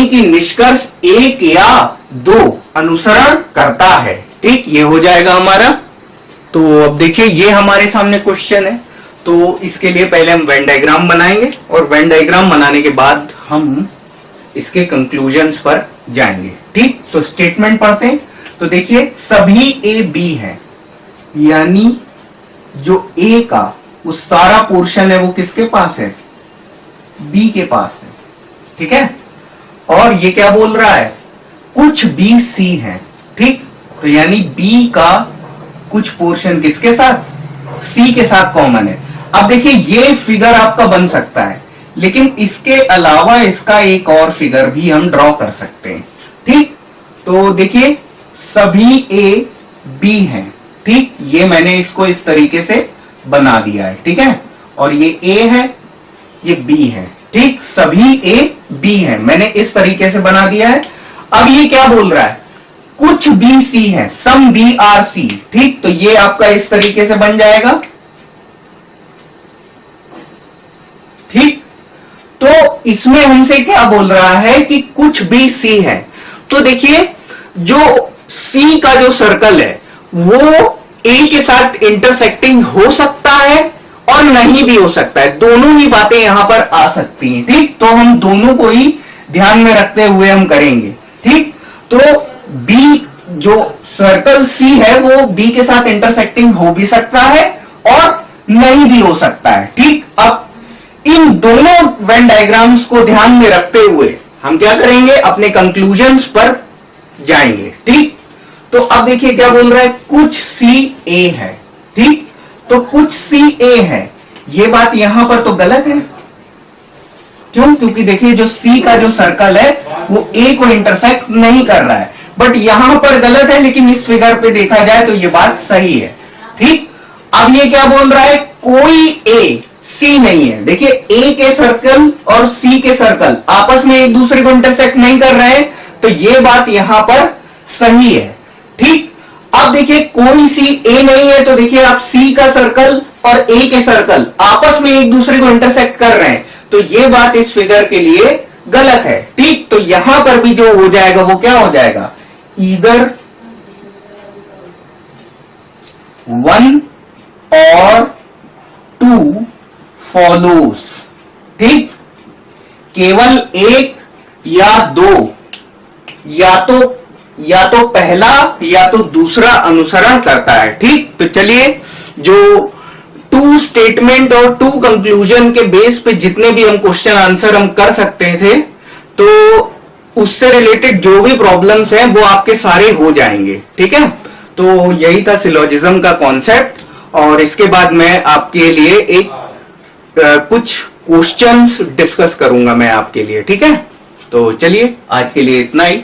कि निष्कर्ष 1 या 2 अनुसरण करता है। ठीक, ये हो जाएगा हमारा। तो अब देखिए ये हमारे सामने क्वेश्चन है, तो इसके लिए पहले हम वेन डायग्राम बनाएंगे और वेन डायग्राम बनाने के बाद हम इसके कंक्लूजन्स पर जाएंगे। ठीक, तो स्टेटमेंट पढ़ते हैं। तो देखिए सभी ए बी है, यानी जो ए का वो सारा पोर्शन है वो किसके पास है, बी के पास है। ठीक है, और ये क्या बोल रहा है, कुछ बी सी है। ठीक, तो यानी बी का कुछ पोर्शन किसके साथ, सी के साथ कॉमन है। अब देखिए ये फिगर आपका बन सकता है, लेकिन इसके अलावा इसका एक और फिगर भी हम ड्रॉ कर सकते हैं। ठीक, तो देखिए सभी ए बी हैं। ठीक, ये मैंने इसको इस तरीके से बना दिया है। ठीक है, और ये ए है, ये बी है। ठीक, सभी ए बी है, मैंने इस तरीके से बना दिया है। अब ये क्या बोल रहा है, कुछ बी सी है, सम बी आर सी। ठीक, तो ये आपका इस तरीके से बन जाएगा। ठीक, तो इसमें हमसे क्या बोल रहा है कि कुछ बी सी है। तो देखिए जो सी का जो सर्कल है वो ए के साथ इंटरसेक्टिंग हो सकता है और नहीं भी हो सकता है, दोनों ही बातें यहां पर आ सकती हैं। ठीक, तो हम दोनों को ही ध्यान में रखते हुए हम करेंगे। ठीक, तो बी जो सर्कल सी है वो बी के साथ इंटरसेक्टिंग हो भी सकता है और नहीं भी हो सकता है। ठीक, अब इन दोनों वेन डायग्राम्स को ध्यान में रखते हुए हम क्या करेंगे, अपने कंक्लूजन्स पर जाएंगे। ठीक, तो अब देखिए क्या बोल रहा है, कुछ सी ए है। ठीक, तो कुछ सी ए है, ये बात यहां पर तो गलत है। क्यों, क्योंकि देखिए जो सी का जो सर्कल है वो ए को इंटरसेक्ट नहीं कर रहा है, बट यहां पर गलत है, लेकिन इस फिगर पे देखा जाए तो ये बात सही है। ठीक, अब ये क्या बोल रहा है, कोई ए सी नहीं है। देखिए ए के सर्कल और सी के सर्कल आपस में एक दूसरे को इंटरसेक्ट नहीं कर रहे हैं, तो ये बात यहां पर सही है। ठीक, अब देखिए कोई सी ए नहीं है, तो देखिए आप सी का सर्कल और ए के सर्कल आपस में एक दूसरे को इंटरसेक्ट कर रहे हैं, तो ये बात इस फिगर के लिए गलत है। ठीक, तो यहां पर भी जो हो जाएगा वो क्या हो जाएगा, ईदर 1 और 2 फॉलोज। ठीक, केवल 1 या 2, या तो पहला या तो दूसरा अनुसरण करता है। ठीक, तो चलिए जो 2 स्टेटमेंट और 2 कंक्लूजन के बेस पे जितने भी हम क्वेश्चन आंसर हम कर सकते थे, तो उससे रिलेटेड जो भी प्रॉब्लम्स हैं वो आपके सारे हो जाएंगे। ठीक है, तो यही था सिलोजिज्म का कॉन्सेप्ट, और इसके बाद मैं आपके लिए एक कुछ क्वेश्चंस डिस्कस करूंगा मैं आपके लिए। ठीक है, तो चलिए आज के लिए इतना ही।